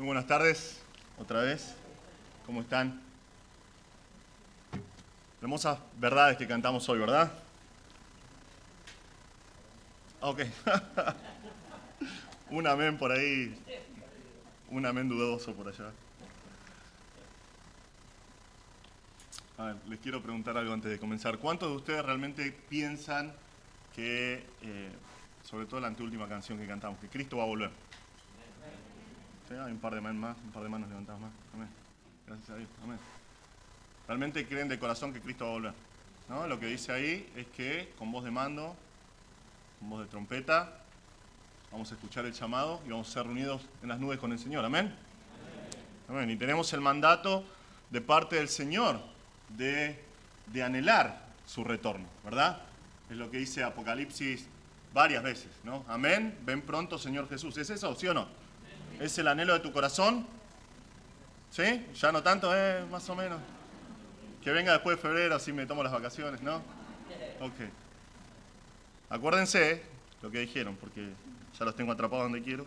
Muy buenas tardes, otra vez. ¿Cómo están? Hermosas verdades que cantamos hoy, ¿verdad? Ok. Un amén por ahí, un amén dudoso por allá. A ver, les quiero preguntar algo antes de comenzar. ¿Cuántos de ustedes realmente piensan que, sobre todo la anteúltima canción que cantamos, que Cristo va a volver? ¿Sí? Hay un par de manos levantadas más. Amén. Gracias a Dios. Amén. ¿Realmente creen de corazón que Cristo va a volver? ¿No? Lo que dice ahí es que con voz de mando, con voz de trompeta, vamos a escuchar el llamado y vamos a ser reunidos en las nubes con el Señor. ¿Amén? Amén. Y tenemos el mandato de parte del Señor de anhelar su retorno, ¿verdad? Es lo que dice Apocalipsis varias veces, ¿no? Amén. Ven pronto, Señor Jesús. ¿Es eso, sí o no? ¿Es el anhelo de tu corazón? ¿Sí? Ya no tanto, más o menos. Que venga después de febrero, así me tomo las vacaciones, ¿no? Ok. Acuérdense lo que dijeron, porque ya los tengo atrapados donde quiero.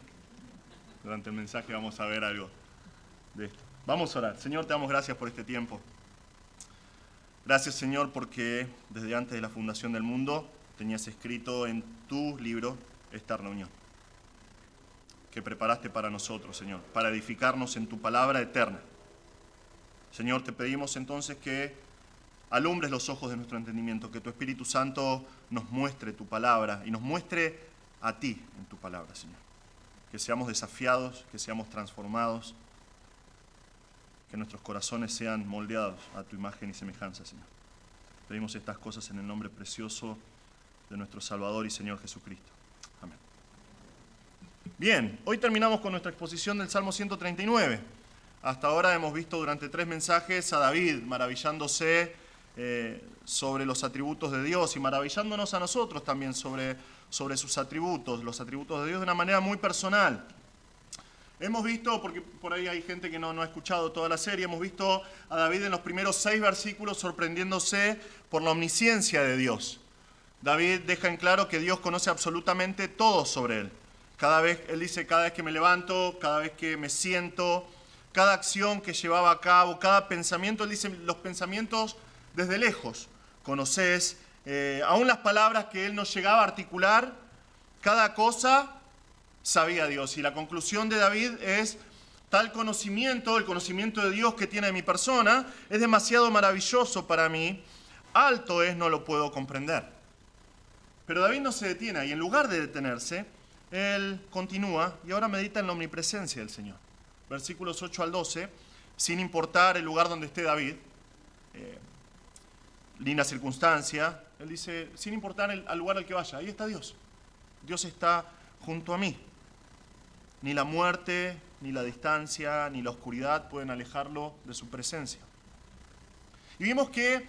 Durante el mensaje vamos a ver algo de esto. Vamos a orar. Señor, te damos gracias por este tiempo. Gracias, Señor, porque desde antes de la fundación del mundo tenías escrito en tu libro esta reunión que preparaste para nosotros, Señor, para edificarnos en tu palabra eterna. Señor, te pedimos entonces que alumbres los ojos de nuestro entendimiento, que tu Espíritu Santo nos muestre tu palabra y nos muestre a ti en tu palabra, Señor. Que seamos desafiados, que seamos transformados, que nuestros corazones sean moldeados a tu imagen y semejanza, Señor. Pedimos estas cosas en el nombre precioso de nuestro Salvador y Señor Jesucristo. Amén. Bien, hoy terminamos con nuestra exposición del Salmo 139. Hasta ahora hemos visto durante 3 mensajes a David maravillándose sobre los atributos de Dios y maravillándonos a nosotros también sobre sus atributos, los atributos de Dios de una manera muy personal. Hemos visto, porque por ahí hay gente que no ha escuchado toda la serie, hemos visto a David en los primeros 6 versículos sorprendiéndose por la omnisciencia de Dios. David deja en claro que Dios conoce absolutamente todo sobre él. Él dice, cada vez que me levanto, cada vez que me siento, cada acción que llevaba a cabo, cada pensamiento, él dice los pensamientos desde lejos. Conoces, aún las palabras que él no llegaba a articular, cada cosa sabía Dios. Y la conclusión de David es, tal conocimiento, el conocimiento de Dios que tiene de mi persona, es demasiado maravilloso para mí, alto es, no lo puedo comprender. Pero David no se detiene ahí, en lugar de detenerse, él continúa y ahora medita en la omnipresencia del Señor. Versículos 8 al 12, sin importar el lugar donde esté David, linda circunstancia, él dice, sin importar al lugar al que vaya, ahí está Dios. Dios está junto a mí. Ni la muerte, ni la distancia, ni la oscuridad pueden alejarlo de su presencia. Y vimos que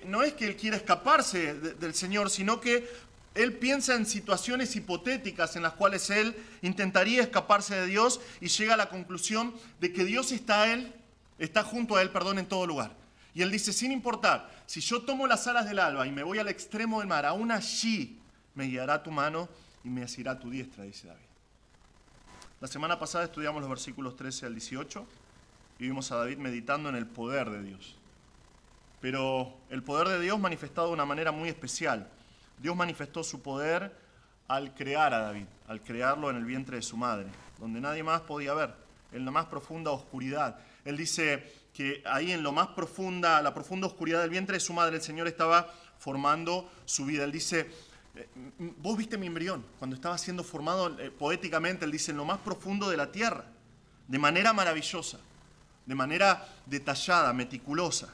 no es que él quiera escaparse del Señor, sino que él piensa en situaciones hipotéticas en las cuales él intentaría escaparse de Dios y llega a la conclusión de que Dios está junto a él, en todo lugar. Y él dice, sin importar, si yo tomo las alas del alba y me voy al extremo del mar, aún allí me guiará tu mano y me asirá tu diestra, dice David. La semana pasada estudiamos los versículos 13 al 18 y vimos a David meditando en el poder de Dios. Pero el poder de Dios manifestado de una manera muy especial. Dios manifestó su poder al crear a David, al crearlo en el vientre de su madre, donde nadie más podía ver, en la más profunda oscuridad. Él dice que ahí en la profunda oscuridad del vientre de su madre, el Señor estaba formando su vida. Él dice, vos viste mi embrión, cuando estaba siendo formado poéticamente, él dice, en lo más profundo de la tierra, de manera maravillosa, de manera detallada, meticulosa.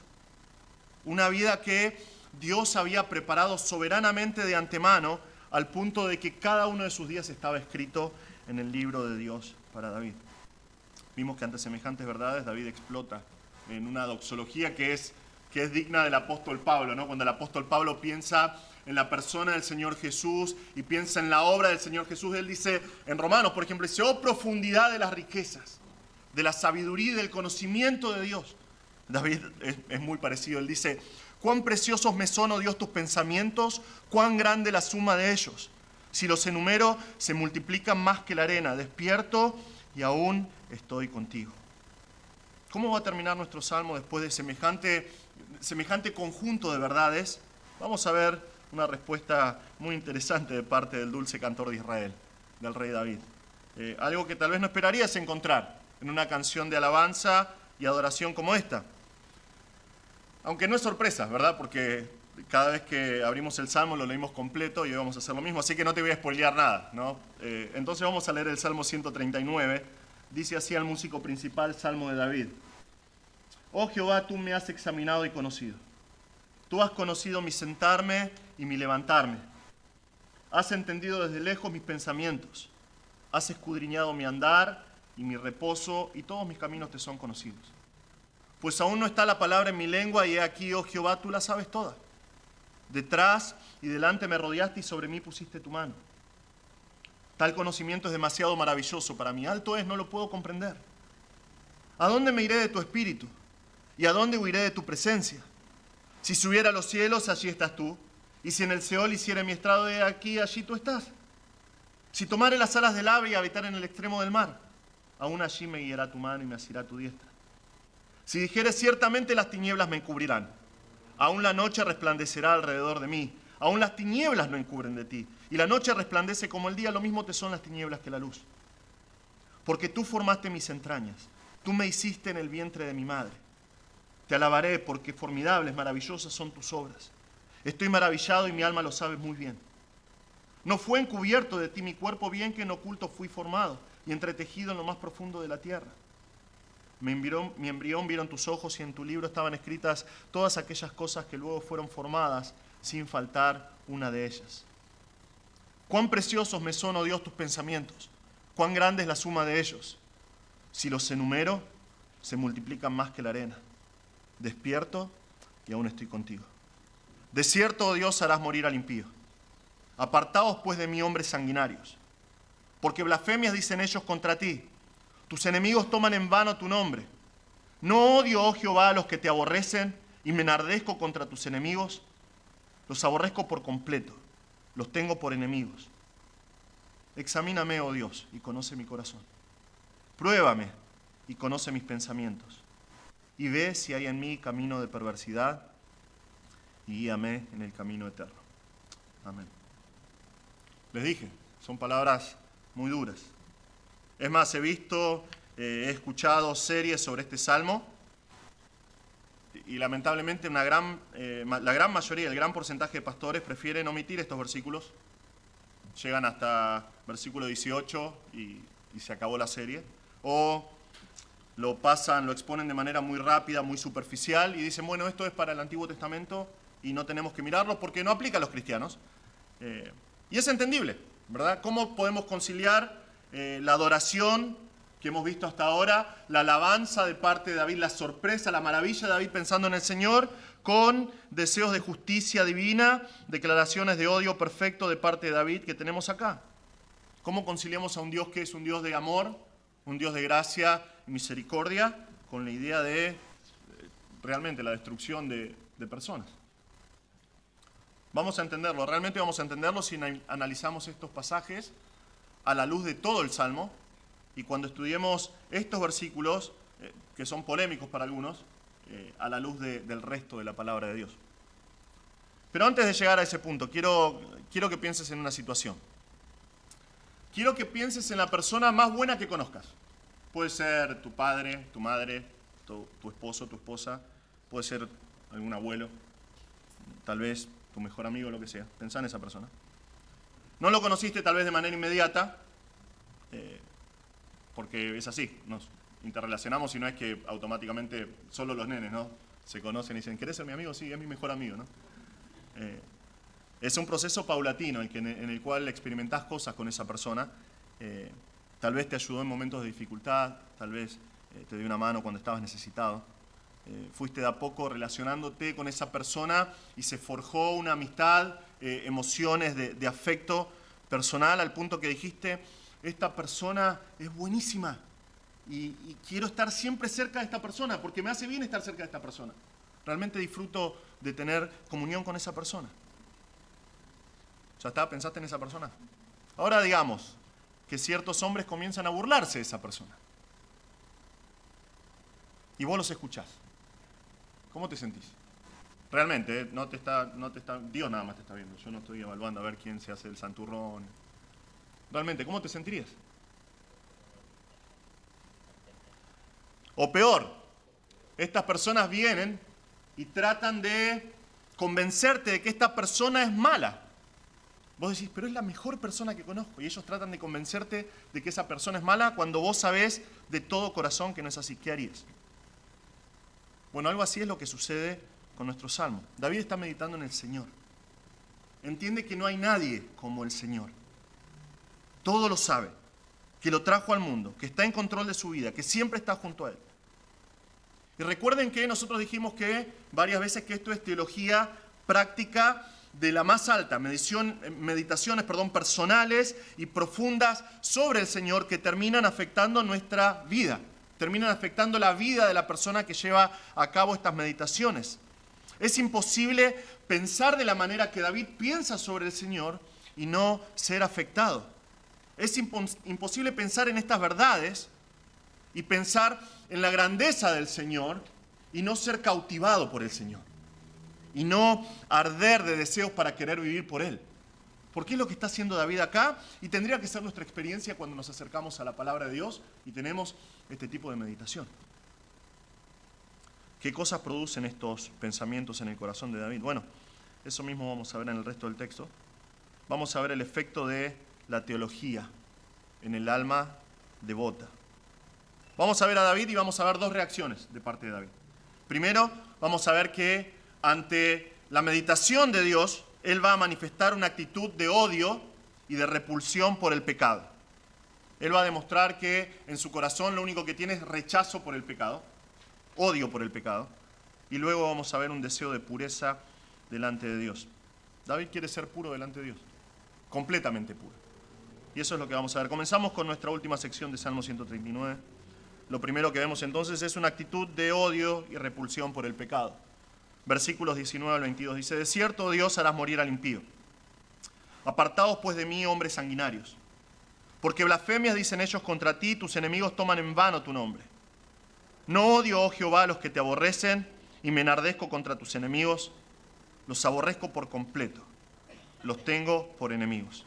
Una vida que Dios había preparado soberanamente de antemano al punto de que cada uno de sus días estaba escrito en el libro de Dios para David. Vimos que ante semejantes verdades David explota en una doxología que es digna del apóstol Pablo, ¿no? Cuando el apóstol Pablo piensa en la persona del Señor Jesús y piensa en la obra del Señor Jesús, él dice en Romanos, por ejemplo, dice, oh profundidad de las riquezas, de la sabiduría y del conocimiento de Dios. David es muy parecido, él dice, cuán preciosos me son, oh Dios, tus pensamientos, cuán grande la suma de ellos. Si los enumero, se multiplican más que la arena. Despierto y aún estoy contigo. ¿Cómo va a terminar nuestro salmo después de semejante conjunto de verdades? Vamos a ver una respuesta muy interesante de parte del dulce cantor de Israel, del rey David. Algo que tal vez no esperarías encontrar en una canción de alabanza y adoración como esta. Aunque no es sorpresa, ¿verdad? Porque cada vez que abrimos el Salmo lo leímos completo y hoy vamos a hacer lo mismo, así que no te voy a spoilear nada, ¿no? Entonces vamos a leer el Salmo 139. Dice así al músico principal, Salmo de David. Oh Jehová, tú me has examinado y conocido. Tú has conocido mi sentarme y mi levantarme. Has entendido desde lejos mis pensamientos. Has escudriñado mi andar y mi reposo, y todos mis caminos te son conocidos. Pues aún no está la palabra en mi lengua, y he aquí, oh Jehová, tú la sabes toda. Detrás y delante me rodeaste y sobre mí pusiste tu mano. Tal conocimiento es demasiado maravilloso para mí. Alto es, no lo puedo comprender. ¿A dónde me iré de tu espíritu? ¿Y a dónde huiré de tu presencia? Si subiera a los cielos, allí estás tú. Y si en el Seol hiciera mi estrado de aquí, allí tú estás. Si tomare las alas del ave y habitar en el extremo del mar, aún allí me guiará tu mano y me asirá tu diestra. Si dijere ciertamente las tinieblas me encubrirán, aún la noche resplandecerá alrededor de mí, aún las tinieblas no encubren de ti, y la noche resplandece como el día, lo mismo te son las tinieblas que la luz. Porque tú formaste mis entrañas, tú me hiciste en el vientre de mi madre. Te alabaré porque formidables, maravillosas son tus obras. Estoy maravillado y mi alma lo sabe muy bien. No fue encubierto de ti mi cuerpo, bien que en oculto fui formado y entretejido en lo más profundo de la tierra. Mi embrión vieron tus ojos y en tu libro estaban escritas todas aquellas cosas que luego fueron formadas sin faltar una de ellas. Cuán preciosos me son, oh Dios, tus pensamientos, cuán grande es la suma de ellos. Si los enumero, se multiplican más que la arena. Despierto y aún estoy contigo. De cierto, oh Dios, harás morir al impío. Apartaos pues de mí, hombres sanguinarios, porque blasfemias dicen ellos contra ti. Tus enemigos toman en vano tu nombre. No odio, oh Jehová, a los que te aborrecen, y me enardezco contra tus enemigos. Los aborrezco por completo, los tengo por enemigos. Examíname, oh Dios, y conoce mi corazón. Pruébame y conoce mis pensamientos. Y ve si hay en mí camino de perversidad, y guíame en el camino eterno. Amén. Les dije, son palabras muy duras. Es más, he escuchado series sobre este salmo y lamentablemente la gran mayoría, el gran porcentaje de pastores prefieren omitir estos versículos. Llegan hasta versículo 18 y se acabó la serie. O lo exponen de manera muy rápida, muy superficial y dicen, bueno, esto es para el Antiguo Testamento y no tenemos que mirarlo porque no aplica a los cristianos. Y es entendible, ¿verdad? ¿Cómo podemos conciliar la adoración que hemos visto hasta ahora, la alabanza de parte de David, la sorpresa, la maravilla de David pensando en el Señor, con deseos de justicia divina, declaraciones de odio perfecto de parte de David que tenemos acá? ¿Cómo conciliamos a un Dios que es un Dios de amor, un Dios de gracia y misericordia, con la idea de realmente la destrucción de personas? Vamos a entenderlo, realmente vamos a entenderlo si analizamos estos pasajes a la luz de todo el Salmo, y cuando estudiemos estos versículos, que son polémicos para algunos, a la luz del resto de la palabra de Dios. Pero antes de llegar a ese punto, quiero que pienses en una situación. Quiero que pienses en la persona más buena que conozcas. Puede ser tu padre, tu madre, tu esposo, tu esposa, puede ser algún abuelo, tal vez tu mejor amigo, lo que sea. Pensá en esa persona. No lo conociste tal vez de manera inmediata, porque es así, nos interrelacionamos y no es que automáticamente solo los nenes, ¿no? Se conocen y dicen, ¿querés ser mi amigo? Sí, es mi mejor amigo, ¿no? Es un proceso paulatino en el cual experimentás cosas con esa persona. Tal vez te ayudó en momentos de dificultad, tal vez te dio una mano cuando estabas necesitado. Fuiste de a poco relacionándote con esa persona y se forjó una amistad, emociones de afecto personal al punto que dijiste, esta persona es buenísima y quiero estar siempre cerca de esta persona porque me hace bien estar cerca de esta persona. Realmente disfruto de tener comunión con esa persona. ¿Ya está? ¿Pensaste en esa persona? Ahora digamos que ciertos hombres comienzan a burlarse de esa persona. Y vos los escuchás. ¿Cómo te sentís? Realmente, Dios nada más te está viendo. Yo no estoy evaluando a ver quién se hace el santurrón. Realmente, ¿cómo te sentirías? O peor, estas personas vienen y tratan de convencerte de que esta persona es mala. Vos decís, pero es la mejor persona que conozco. Y ellos tratan de convencerte de que esa persona es mala cuando vos sabés de todo corazón que no es así. ¿Qué harías? Bueno, algo así es lo que sucede con nuestro salmo. David está meditando en el Señor. Entiende que no hay nadie como el Señor. Todo lo sabe, que lo trajo al mundo, que está en control de su vida, que siempre está junto a Él. Y recuerden que nosotros dijimos que varias veces que esto es teología práctica de la más alta, meditaciones personales y profundas sobre el Señor que terminan afectando nuestra vida, terminan afectando la vida de la persona que lleva a cabo estas meditaciones. Es imposible pensar de la manera que David piensa sobre el Señor y no ser afectado. Es imposible pensar en estas verdades y pensar en la grandeza del Señor y no ser cautivado por el Señor. Y no arder de deseos para querer vivir por Él. Porque es lo que está haciendo David acá y tendría que ser nuestra experiencia cuando nos acercamos a la palabra de Dios y tenemos este tipo de meditación. ¿Qué cosas producen estos pensamientos en el corazón de David? Bueno, eso mismo vamos a ver en el resto del texto. Vamos a ver el efecto de la teología en el alma devota. Vamos a ver a David y vamos a ver dos reacciones de parte de David. Primero, vamos a ver que ante la meditación de Dios, Él va a manifestar una actitud de odio y de repulsión por el pecado. Él va a demostrar que en su corazón lo único que tiene es rechazo por el pecado, odio por el pecado, y luego vamos a ver un deseo de pureza delante de Dios. David quiere ser puro delante de Dios, completamente puro. Y eso es lo que vamos a ver. Comenzamos con nuestra última sección de Salmo 139. Lo primero que vemos entonces es una actitud de odio y repulsión por el pecado. Versículos 19 al 22 dice, de cierto, Dios, harás morir al impío. Apartaos pues de mí, hombres sanguinarios. Porque blasfemias dicen ellos contra ti, tus enemigos toman en vano tu nombre. No odio, oh Jehová, a los que te aborrecen, y me enardezco contra tus enemigos. Los aborrezco por completo. Los tengo por enemigos.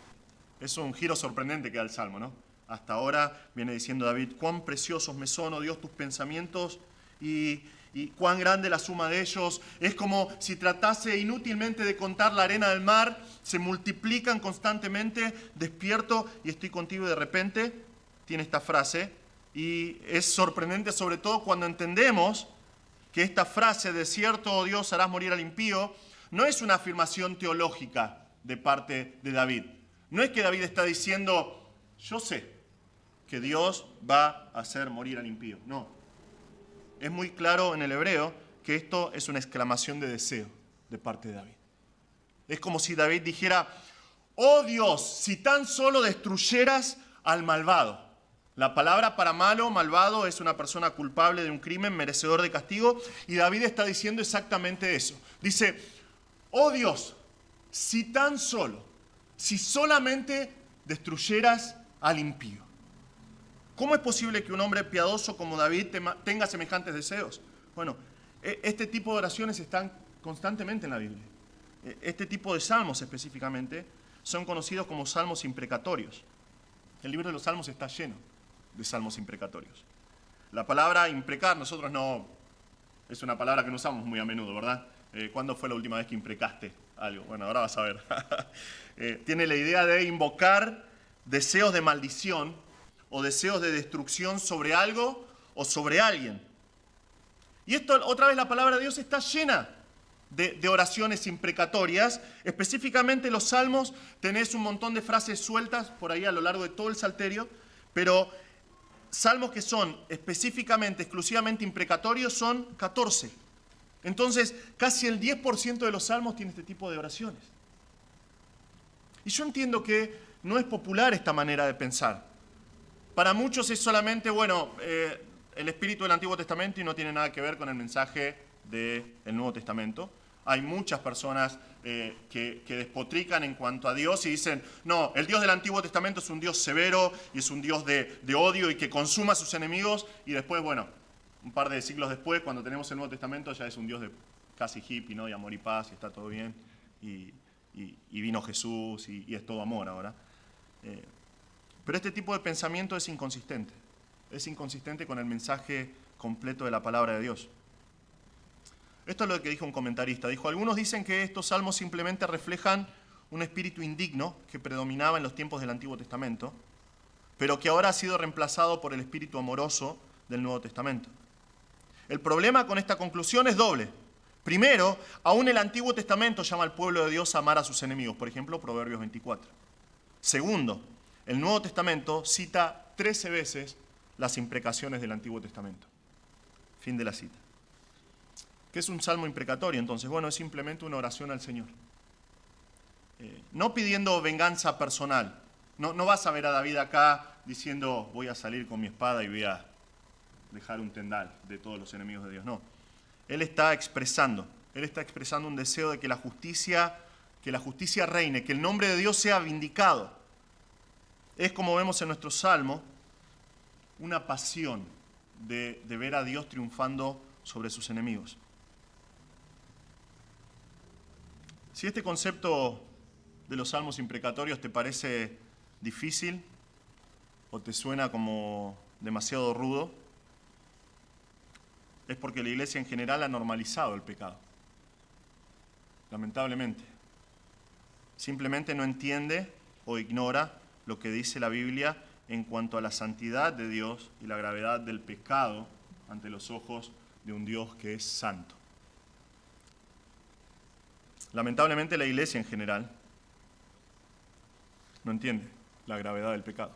Es un giro sorprendente que da el Salmo, ¿no? Hasta ahora viene diciendo David, cuán preciosos me son, oh Dios, tus pensamientos, y cuán grande la suma de ellos. Es como si tratase inútilmente de contar la arena del mar, se multiplican constantemente, despierto y estoy contigo, y de repente tiene esta frase, y es sorprendente sobre todo cuando entendemos que esta frase, de cierto, oh Dios, harás morir al impío, no es una afirmación teológica de parte de David. No es que David está diciendo, yo sé que Dios va a hacer morir al impío. No. Es muy claro en el hebreo que esto es una exclamación de deseo de parte de David. Es como si David dijera, oh Dios, si tan solo destruyeras al malvado. La palabra para malo, malvado, es una persona culpable de un crimen, merecedor de castigo, y David está diciendo exactamente eso. Dice, oh Dios, si tan solo, si solamente destruyeras al impío. ¿Cómo es posible que un hombre piadoso como David tenga semejantes deseos? Bueno, este tipo de oraciones están constantemente en la Biblia. Este tipo de salmos específicamente son conocidos como salmos imprecatorios. El libro de los salmos está lleno de salmos imprecatorios. La palabra imprecar, nosotros no, es una palabra que no usamos muy a menudo, ¿verdad? ¿Cuándo fue la última vez que imprecaste algo? Bueno, ahora vas a ver. Tiene la idea de invocar deseos de maldición o deseos de destrucción sobre algo o sobre alguien. Y esto, otra vez, la palabra de Dios está llena de oraciones imprecatorias. Específicamente los salmos, tenés un montón de frases sueltas por ahí a lo largo de todo el salterio, pero salmos que son específicamente, exclusivamente imprecatorios son 14. Entonces, casi el 10% de los salmos tiene este tipo de oraciones. Y yo entiendo que no es popular esta manera de pensar. Para muchos es solamente, el espíritu del Antiguo Testamento y no tiene nada que ver con el mensaje del Nuevo Testamento. Hay muchas personas que despotrican en cuanto a Dios y dicen, no, el Dios del Antiguo Testamento es un Dios severo y es un Dios de odio y que consuma a sus enemigos. Y después, bueno, un par de siglos después, cuando tenemos el Nuevo Testamento, ya es un Dios de casi hippie, ¿no? Y amor y paz, y está todo bien. Y vino Jesús y es todo amor ahora. Pero este tipo de pensamiento es inconsistente. Es inconsistente con el mensaje completo de la palabra de Dios. Esto es lo que dijo un comentarista. Dijo, algunos dicen que estos salmos simplemente reflejan un espíritu indigno que predominaba en los tiempos del Antiguo Testamento, pero que ahora ha sido reemplazado por el espíritu amoroso del Nuevo Testamento. El problema con esta conclusión es doble. Primero, aún el Antiguo Testamento llama al pueblo de Dios a amar a sus enemigos, por ejemplo, Proverbios 24. Segundo, el Nuevo Testamento cita 13 veces las imprecaciones del Antiguo Testamento. Fin de la cita. ¿Qué es un salmo imprecatorio entonces? Bueno, es simplemente una oración al Señor. No pidiendo venganza personal. No vas a ver a David acá diciendo voy a salir con mi espada y voy a dejar un tendal de todos los enemigos de Dios. No. Él está expresando un deseo de que la justicia reine, que el nombre de Dios sea vindicado. Es, como vemos en nuestro salmo, una pasión de ver a Dios triunfando sobre sus enemigos. Si este concepto de los salmos imprecatorios te parece difícil o te suena como demasiado rudo, es porque la iglesia en general ha normalizado el pecado. Lamentablemente. Simplemente no entiende o ignora lo que dice la Biblia en cuanto a la santidad de Dios y la gravedad del pecado ante los ojos de un Dios que es santo. Lamentablemente la iglesia en general no entiende la gravedad del pecado.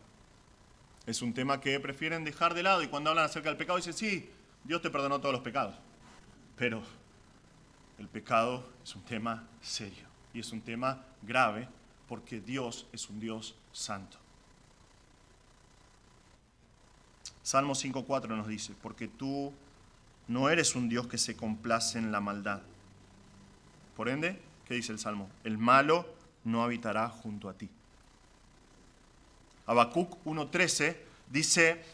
Es un tema que prefieren dejar de lado y cuando hablan acerca del pecado dicen, sí, Dios te perdonó todos los pecados. Pero el pecado es un tema serio y es un tema grave porque Dios es un Dios santo. Salmo 5:4 nos dice, porque tú no eres un Dios que se complace en la maldad. Por ende, ¿qué dice el Salmo? El malo no habitará junto a ti. Habacuc 1:13 dice,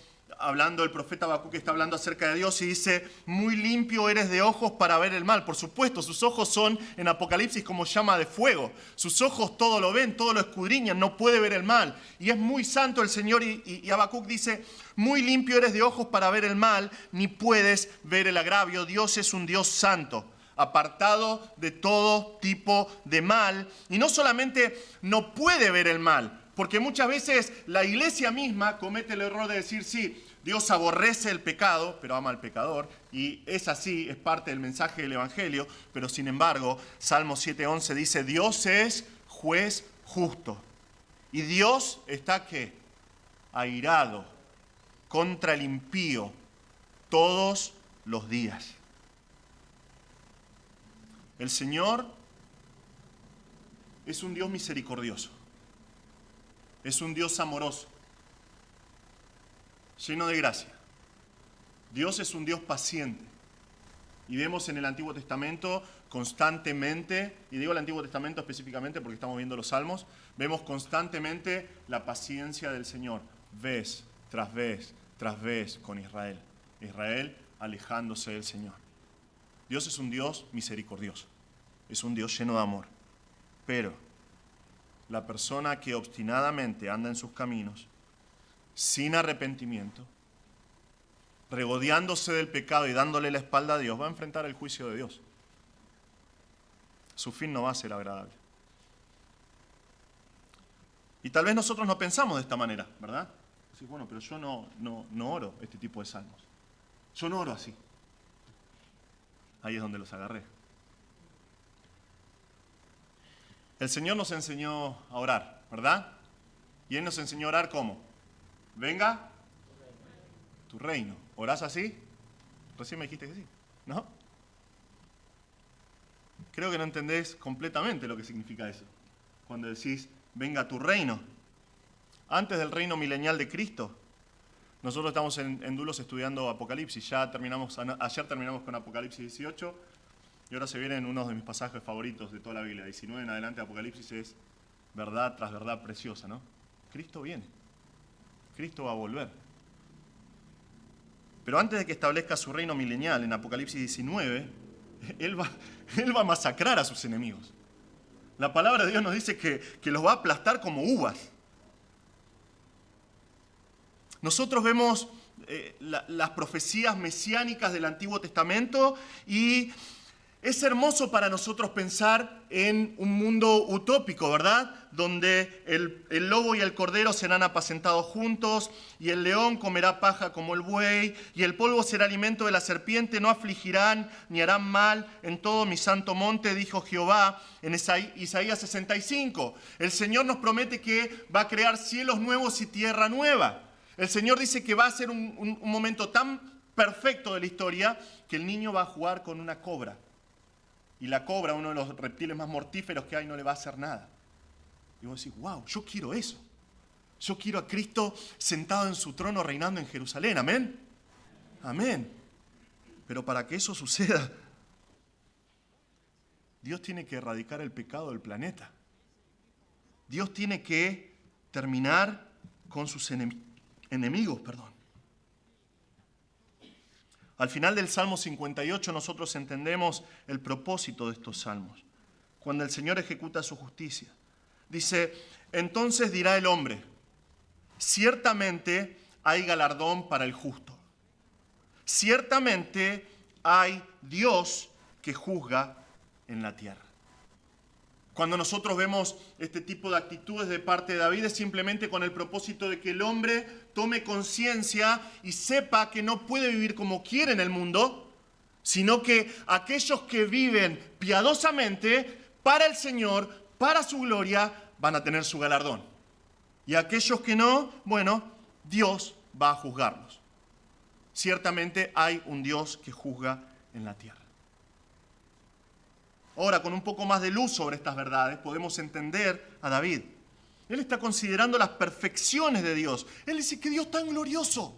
el profeta Habacuc está hablando acerca de Dios y dice, muy limpio eres de ojos para ver el mal. Por supuesto, sus ojos son en Apocalipsis como llama de fuego. Sus ojos todo lo ven, todo lo escudriñan, no puede ver el mal. Y es muy santo el Señor y Habacuc dice, muy limpio eres de ojos para ver el mal, ni puedes ver el agravio. Dios es un Dios santo, apartado de todo tipo de mal. Y no solamente no puede ver el mal, porque muchas veces la iglesia misma comete el error de decir, sí, Dios aborrece el pecado, pero ama al pecador, y es así, es parte del mensaje del Evangelio, pero sin embargo, Salmo 7:11 dice, Dios es juez justo, y Dios está, ¿qué? Airado contra el impío todos los días. El Señor es un Dios misericordioso. Es un Dios amoroso, lleno de gracia. Dios es un Dios paciente. Y vemos en el Antiguo Testamento constantemente, y digo el Antiguo Testamento específicamente porque estamos viendo los Salmos, vemos constantemente la paciencia del Señor, vez tras vez con Israel. Israel alejándose del Señor. Dios es un Dios misericordioso, es un Dios lleno de amor. Pero la persona que obstinadamente anda en sus caminos, sin arrepentimiento, regodeándose del pecado y dándole la espalda a Dios, va a enfrentar el juicio de Dios. Su fin no va a ser agradable. Y tal vez nosotros no pensamos de esta manera, ¿verdad? Decís, bueno, pero yo no oro este tipo de salmos. Yo no oro así. Ahí es donde los agarré. El Señor nos enseñó a orar, ¿verdad? Y Él nos enseñó a orar ¿cómo? Venga tu reino. ¿Orás así? Recién me dijiste que sí, ¿no? Creo que no entendés completamente lo que significa eso. Cuando decís, venga tu reino. Antes del reino milenial de Cristo, nosotros estamos en Dulos estudiando Apocalipsis. Ayer terminamos con Apocalipsis 18. Y ahora se vienen uno de mis pasajes favoritos de toda la Biblia. 19 en adelante, Apocalipsis es verdad tras verdad preciosa, ¿no? Cristo viene. Cristo va a volver. Pero antes de que establezca su reino milenial, en Apocalipsis 19, Él va a masacrar a sus enemigos. La palabra de Dios nos dice que los va a aplastar como uvas. Nosotros vemos las profecías mesiánicas del Antiguo Testamento y es hermoso para nosotros pensar en un mundo utópico, ¿verdad? Donde el lobo y el cordero serán apacentados juntos y el león comerá paja como el buey y el polvo será alimento de la serpiente, no afligirán ni harán mal en todo mi santo monte, dijo Jehová en Isaías 65. El Señor nos promete que va a crear cielos nuevos y tierra nueva. El Señor dice que va a ser un momento tan perfecto de la historia que el niño va a jugar con una cobra. Y la cobra, uno de los reptiles más mortíferos que hay, no le va a hacer nada. Y vos decís, wow, yo quiero eso. Yo quiero a Cristo sentado en su trono reinando en Jerusalén. Amén. Amén. Pero para que eso suceda, Dios tiene que erradicar el pecado del planeta. Dios tiene que terminar con sus enemigos. Al final del Salmo 58 nosotros entendemos el propósito de estos salmos. Cuando el Señor ejecuta su justicia. Dice, entonces dirá el hombre, ciertamente hay galardón para el justo. Ciertamente hay Dios que juzga en la tierra. Cuando nosotros vemos este tipo de actitudes de parte de David es simplemente con el propósito de que el hombre tome conciencia y sepa que no puede vivir como quiere en el mundo, sino que aquellos que viven piadosamente para el Señor, para su gloria, van a tener su galardón. Y aquellos que no, bueno, Dios va a juzgarlos. Ciertamente hay un Dios que juzga en la tierra. Ahora, con un poco más de luz sobre estas verdades, podemos entender a David. Él está considerando las perfecciones de Dios. Él dice que Dios tan glorioso,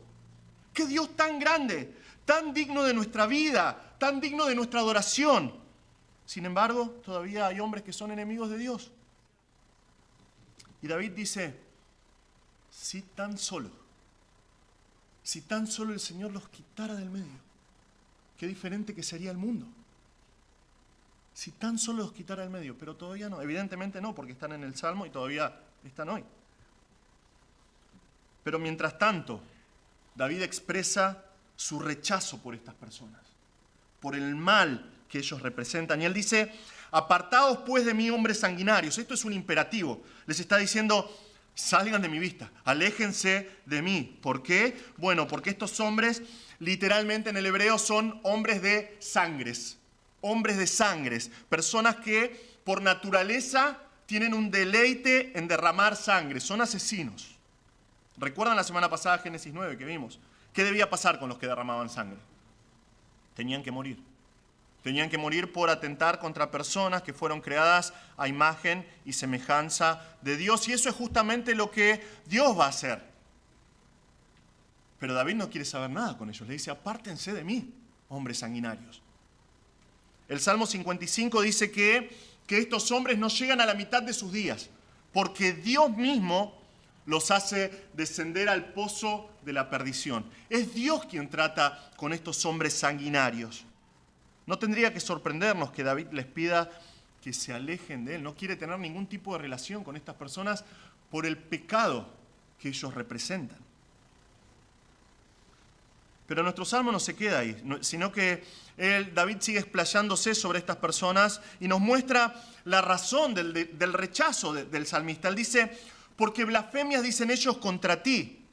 que Dios tan grande, tan digno de nuestra vida, tan digno de nuestra adoración. Sin embargo, todavía hay hombres que son enemigos de Dios. Y David dice, si tan solo el Señor los quitara del medio, qué diferente que sería el mundo. Si tan solo los quitara del medio, pero todavía no. Evidentemente no, porque están en el Salmo y todavía están hoy. Pero mientras tanto, David expresa su rechazo por estas personas, por el mal que ellos representan. Y él dice, apartaos pues de mí, hombres sanguinarios. Esto es un imperativo. Les está diciendo, salgan de mi vista, aléjense de mí. ¿Por qué? Bueno, porque estos hombres, literalmente en el hebreo, son hombres de sangres. Hombres de sangres, personas que por naturaleza tienen un deleite en derramar sangre, son asesinos. ¿Recuerdan la semana pasada Génesis 9 que vimos? ¿Qué debía pasar con los que derramaban sangre? Tenían que morir. Tenían que morir por atentar contra personas que fueron creadas a imagen y semejanza de Dios. Y eso es justamente lo que Dios va a hacer. Pero David no quiere saber nada con ellos. Le dice, apártense de mí, hombres sanguinarios. El Salmo 55 dice que estos hombres no llegan a la mitad de sus días, porque Dios mismo los hace descender al pozo de la perdición. Es Dios quien trata con estos hombres sanguinarios. No tendría que sorprendernos que David les pida que se alejen de él. No quiere tener ningún tipo de relación con estas personas por el pecado que ellos representan. Pero nuestro salmo no se queda ahí, sino que David sigue explayándose sobre estas personas y nos muestra la razón del rechazo del salmista. Él dice, porque blasfemias dicen ellos contra ti.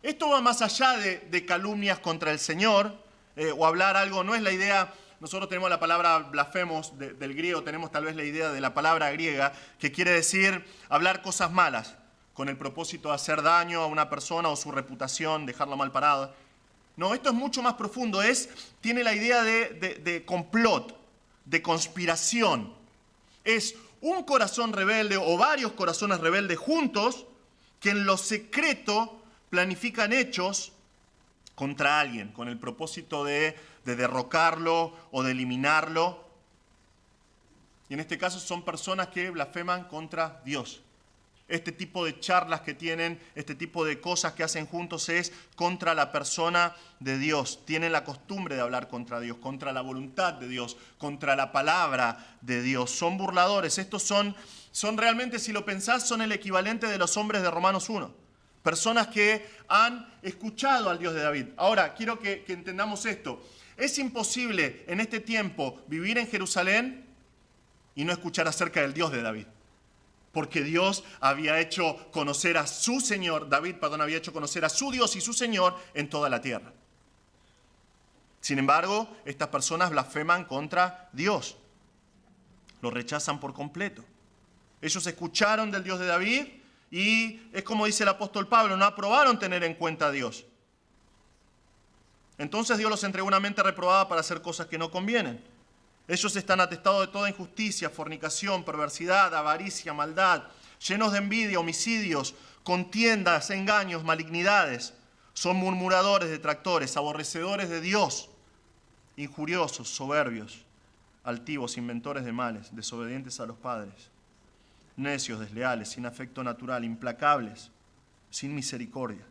Esto va más allá de calumnias contra el Señor o hablar algo, no es la idea. Nosotros tenemos la palabra blasfemos del griego, tenemos tal vez la idea de la palabra griega que quiere decir hablar cosas malas con el propósito de hacer daño a una persona o su reputación, dejarla mal parada. No, esto es mucho más profundo, tiene la idea de complot, de conspiración. Es un corazón rebelde o varios corazones rebeldes juntos que en lo secreto planifican hechos contra alguien, con el propósito de derrocarlo o de eliminarlo. Y en este caso son personas que blasfeman contra Dios. Este tipo de charlas que tienen, este tipo de cosas que hacen juntos es contra la persona de Dios. Tienen la costumbre de hablar contra Dios, contra la voluntad de Dios, contra la palabra de Dios. Son burladores. Estos son realmente, si lo pensás, son el equivalente de los hombres de Romanos 1. Personas que han escuchado al Dios de David. Ahora, quiero que entendamos esto. Es imposible en este tiempo vivir en Jerusalén y no escuchar acerca del Dios de David. Porque Dios había hecho conocer a su Señor, había hecho conocer a su Dios y su Señor en toda la tierra. Sin embargo, estas personas blasfeman contra Dios. Lo rechazan por completo. Ellos escucharon del Dios de David y es como dice el apóstol Pablo, no aprobaron tener en cuenta a Dios. Entonces Dios los entregó una mente reprobada para hacer cosas que no convienen. Ellos están atestados de toda injusticia, fornicación, perversidad, avaricia, maldad, llenos de envidia, homicidios, contiendas, engaños, malignidades. Son murmuradores, detractores, aborrecedores de Dios, injuriosos, soberbios, altivos, inventores de males, desobedientes a los padres, necios, desleales, sin afecto natural, implacables, sin misericordia.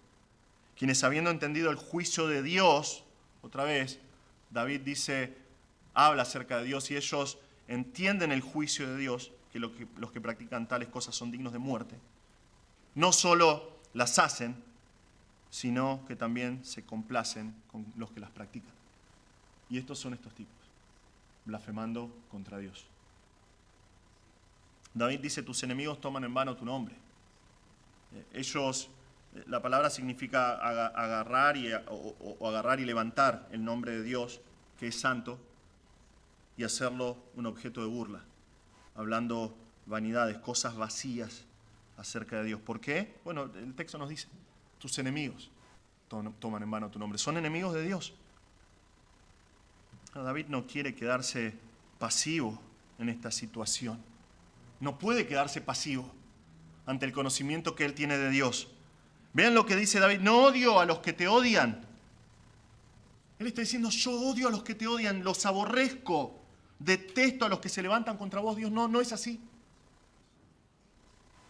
Quienes habiendo entendido el juicio de Dios, otra vez, David habla acerca de Dios y ellos entienden el juicio de Dios, que los que practican tales cosas son dignos de muerte. No solo las hacen, sino que también se complacen con los que las practican. Y estos son estos tipos, blasfemando contra Dios. David dice, tus enemigos toman en vano tu nombre. La palabra significa agarrar o agarrar y levantar el nombre de Dios, que es santo, y hacerlo un objeto de burla, hablando vanidades, cosas vacías acerca de Dios. ¿Por qué? Bueno, el texto nos dice, tus enemigos toman en vano tu nombre. Son enemigos de Dios. David no quiere quedarse pasivo en esta situación. No puede quedarse pasivo ante el conocimiento que él tiene de Dios. Vean lo que dice David, no odio a los que te odian. Él está diciendo, yo odio a los que te odian, los aborrezco, detesto a los que se levantan contra vos. Dios, no es así.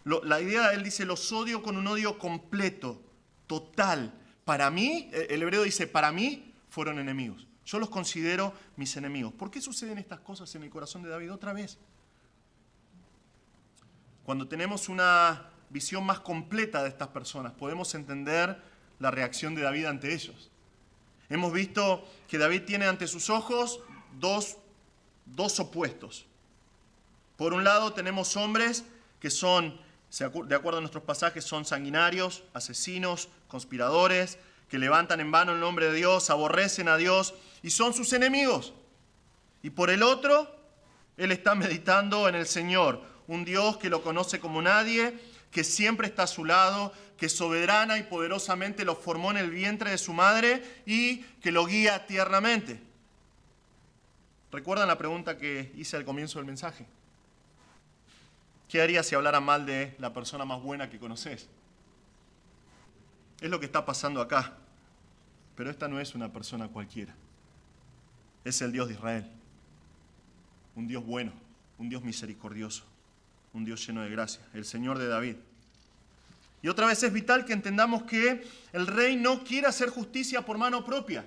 La idea, él dice, los odio con un odio completo, total. Para mí, el hebreo dice, para mí fueron enemigos. Yo los considero mis enemigos. ¿Por qué suceden estas cosas en el corazón de David otra vez? Cuando tenemos una visión más completa de estas personas, podemos entender la reacción de David ante ellos. Hemos visto que David tiene ante sus ojos dos opuestos. Por un lado tenemos hombres que son, de acuerdo a nuestros pasajes, son sanguinarios, asesinos, conspiradores, que levantan en vano el nombre de Dios, aborrecen a Dios y son sus enemigos. Y por el otro, él está meditando en el Señor, un Dios que lo conoce como nadie, que siempre está a su lado, que soberana y poderosamente lo formó en el vientre de su madre y que lo guía tiernamente. ¿Recuerdan la pregunta que hice al comienzo del mensaje? ¿Qué harías si hablara mal de la persona más buena que conoces? Es lo que está pasando acá. Pero esta no es una persona cualquiera. Es el Dios de Israel. Un Dios bueno, un Dios misericordioso, un Dios lleno de gracia, el Señor de David. Y otra vez es vital que entendamos que el rey no quiere hacer justicia por mano propia.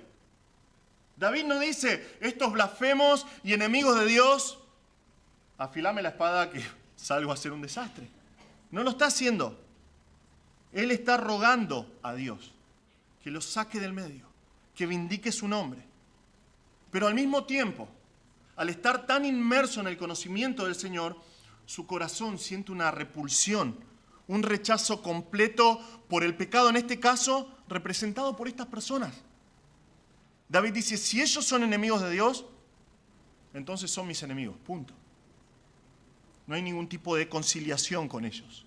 David no dice, estos blasfemos y enemigos de Dios, afilame la espada que salgo a hacer un desastre. No lo está haciendo. Él está rogando a Dios que lo saque del medio, que vindique su nombre. Pero al mismo tiempo, al estar tan inmerso en el conocimiento del Señor, su corazón siente una repulsión, un rechazo completo por el pecado, en este caso representado por estas personas. David dice, si ellos son enemigos de Dios, entonces son mis enemigos, punto. No hay ningún tipo de conciliación con ellos.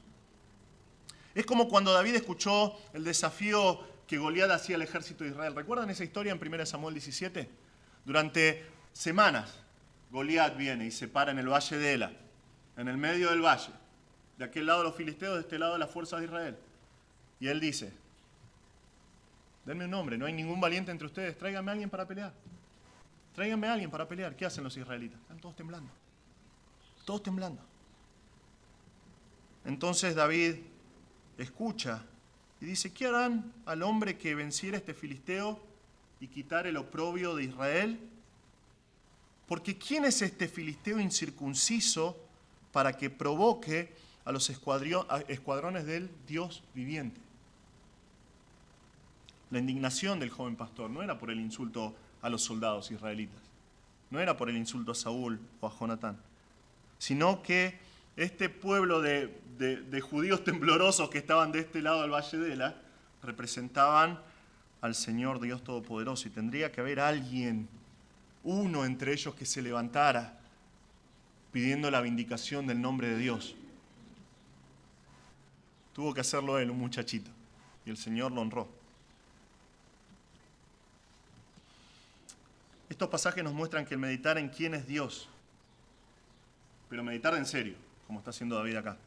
Es como cuando David escuchó el desafío que Goliat hacía al ejército de Israel. ¿Recuerdan esa historia en 1 Samuel 17? Durante semanas, Goliat viene y se para en el valle de Ela, en el medio del valle, de aquel lado los filisteos, de este lado las fuerzas de Israel. Y él dice, Denme un nombre, no hay ningún valiente entre ustedes, tráiganme a alguien para pelear. Tráiganme a alguien para pelear. ¿Qué hacen los israelitas? Están todos temblando. Todos temblando. Entonces David escucha y dice, ¿qué harán al hombre que venciera a este filisteo y quitar el oprobio de Israel? Porque ¿quién es este filisteo incircunciso para que provoque a los escuadrones del Dios viviente? La indignación del joven pastor no era por el insulto a los soldados israelitas, no era por el insulto a Saúl o a Jonatán, sino que este pueblo de judíos temblorosos que estaban de este lado del Valle de Ela representaban al Señor Dios Todopoderoso, y tendría que haber alguien, uno entre ellos, que se levantara pidiendo la vindicación del nombre de Dios. Tuvo que hacerlo él, un muchachito, y el Señor lo honró. Estos pasajes nos muestran que el meditar en quién es Dios, pero meditar en serio, como está haciendo David acá,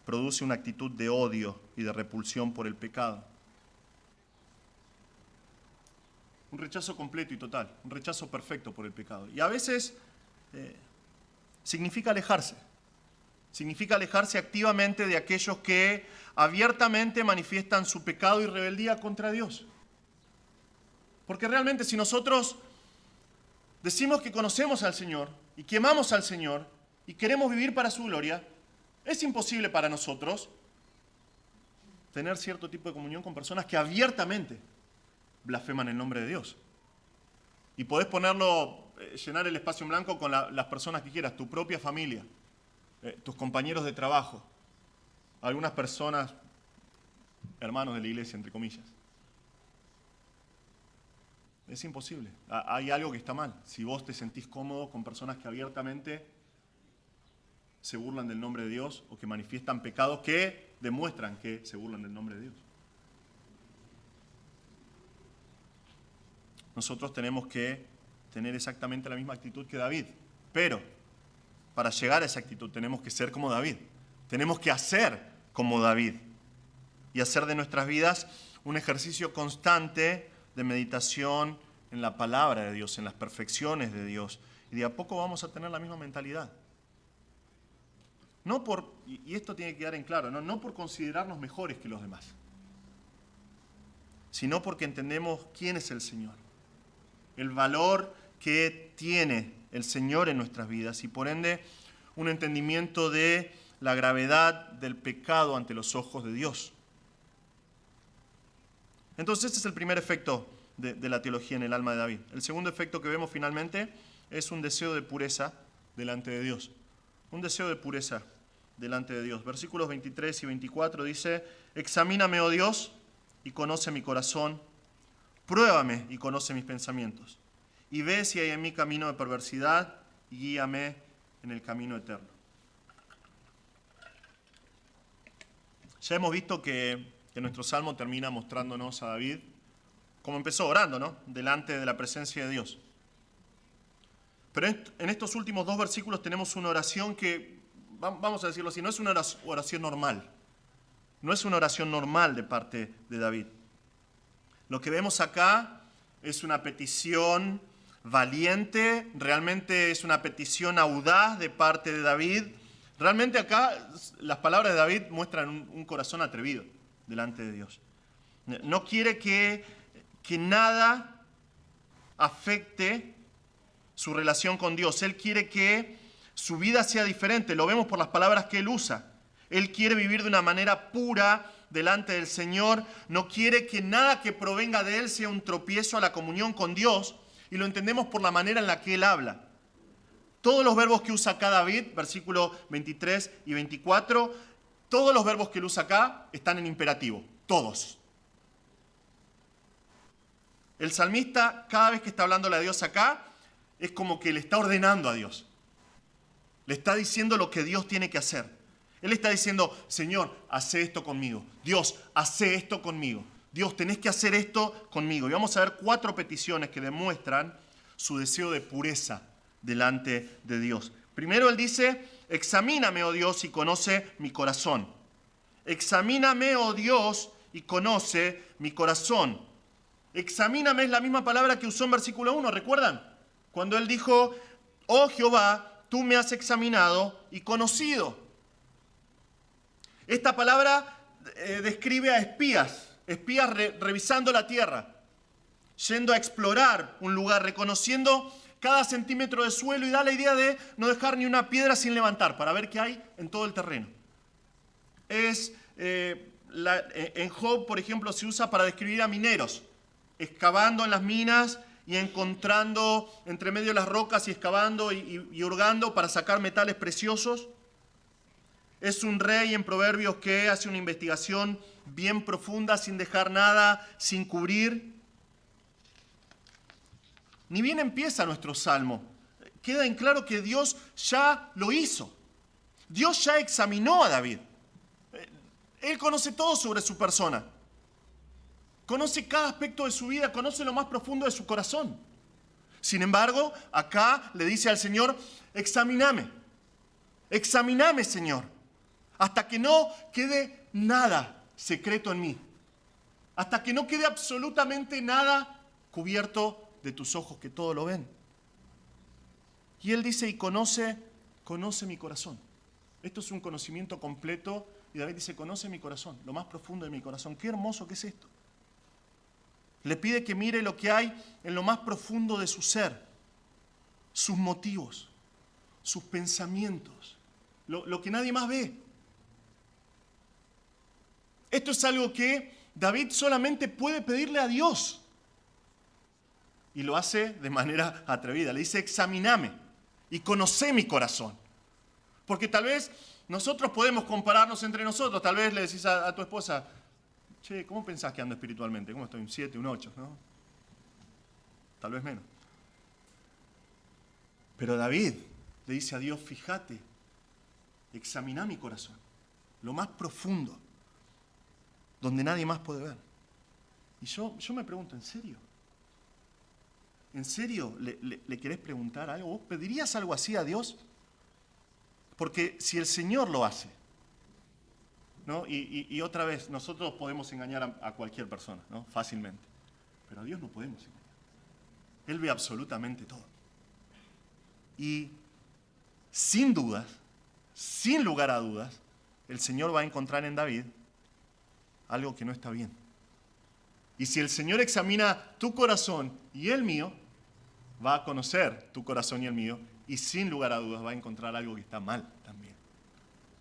produce una actitud de odio y de repulsión por el pecado. Un rechazo completo y total, un rechazo perfecto por el pecado. Y a veces significa alejarse. Significa alejarse activamente de aquellos que abiertamente manifiestan su pecado y rebeldía contra Dios. Porque realmente si nosotros decimos que conocemos al Señor y que amamos al Señor y queremos vivir para su gloria, es imposible para nosotros tener cierto tipo de comunión con personas que abiertamente blasfeman el nombre de Dios. Y podés ponerlo, llenar el espacio en blanco con las personas que quieras, tu propia familia, tus compañeros de trabajo, algunas personas, hermanos de la iglesia, entre comillas. Es imposible. Hay algo que está mal. Si vos te sentís cómodo con personas que abiertamente se burlan del nombre de Dios o que manifiestan pecados que demuestran que se burlan del nombre de Dios. Nosotros tenemos que tener exactamente la misma actitud que David. Pero para llegar a esa actitud tenemos que ser como David. Tenemos que hacer como David. Y hacer de nuestras vidas un ejercicio constante de meditación en la palabra de Dios, en las perfecciones de Dios. Y de a poco vamos a tener la misma mentalidad. No por, y esto tiene que quedar en claro, no por considerarnos mejores que los demás, sino porque entendemos quién es el Señor, el valor que tiene el Señor en nuestras vidas y por ende un entendimiento de la gravedad del pecado ante los ojos de Dios. Entonces este es el primer efecto de la teología en el alma de David. El segundo efecto que vemos finalmente es un deseo de pureza delante de Dios. Un deseo de pureza delante de Dios. Versículos 23 y 24 dice, examíname, oh Dios, y conoce mi corazón, pruébame y conoce mis pensamientos, y ve si hay en mí camino de perversidad, y guíame en el camino eterno. Ya hemos visto que nuestro salmo termina mostrándonos a David como empezó orando, ¿no? Delante de la presencia de Dios. Pero en estos últimos dos versículos tenemos una oración que, vamos a decirlo así, no es una oración normal. No es una oración normal de parte de David. Lo que vemos acá es una petición valiente, realmente es una petición audaz de parte de David. Realmente acá las palabras de David muestran un corazón atrevido delante de Dios. No quiere que nada afecte su relación con Dios. Él quiere que su vida sea diferente. Lo vemos por las palabras que él usa. Él quiere vivir de una manera pura delante del Señor. No quiere que nada que provenga de él sea un tropiezo a la comunión con Dios. Y lo entendemos por la manera en la que él habla. Todos los verbos que usa acá David, versículos 23 y 24, todos los verbos que él usa acá están en imperativo. Todos. El salmista, cada vez que está hablándole a Dios acá, es como que le está ordenando a Dios. Le está diciendo lo que Dios tiene que hacer. Él está diciendo, Señor, hace esto conmigo. Dios, hace esto conmigo. Dios, tenés que hacer esto conmigo. Y vamos a ver 4 peticiones que demuestran su deseo de pureza delante de Dios. Primero él dice, examíname, oh Dios, y conoce mi corazón. Examíname, oh Dios, y conoce mi corazón. Examíname es la misma palabra que usó en versículo 1, ¿recuerdan? Cuando él dijo, oh Jehová, tú me has examinado y conocido. Esta palabra describe a espías revisando la tierra, yendo a explorar un lugar, reconociendo cada centímetro de suelo y da la idea de no dejar ni una piedra sin levantar para ver qué hay en todo el terreno. En Job, por ejemplo, se usa para describir a mineros, excavando en las minas y encontrando entre medio de las rocas y excavando y hurgando para sacar metales preciosos. Es un rey en Proverbios que hace una investigación bien profunda sin dejar nada, sin cubrir. Ni bien empieza nuestro salmo, queda en claro que Dios ya lo hizo. Dios ya examinó a David. Él conoce todo sobre su persona. Conoce cada aspecto de su vida, conoce lo más profundo de su corazón. Sin embargo, acá le dice al Señor, examíname, Señor, hasta que no quede nada secreto en mí, hasta que no quede absolutamente nada cubierto de tus ojos que todo lo ven. Y él dice, y conoce mi corazón. Esto es un conocimiento completo, y David dice, conoce mi corazón, lo más profundo de mi corazón. Qué hermoso que es esto. Le pide que mire lo que hay en lo más profundo de su ser, sus motivos, sus pensamientos, lo que nadie más ve. Esto es algo que David solamente puede pedirle a Dios. Y lo hace de manera atrevida. Le dice, examíname y conocé mi corazón. Porque tal vez nosotros podemos compararnos entre nosotros. Tal vez le decís a tu esposa, che, ¿cómo pensás que ando espiritualmente? ¿Cómo estoy? ¿Un 7, un 8? ¿No? Tal vez menos. Pero David le dice a Dios, fíjate, examiná mi corazón, lo más profundo, donde nadie más puede ver. Y yo me pregunto, ¿en serio? ¿En serio le querés preguntar algo? ¿Vos pedirías algo así a Dios? Porque si el Señor lo hace, ¿no? Y otra vez, nosotros podemos engañar a cualquier persona, ¿no? Fácilmente. Pero a Dios no podemos engañar. Él ve absolutamente todo. Y sin dudas, sin lugar a dudas, el Señor va a encontrar en David algo que no está bien. Y si el Señor examina tu corazón y el mío, va a conocer tu corazón y el mío, y sin lugar a dudas va a encontrar algo que está mal también.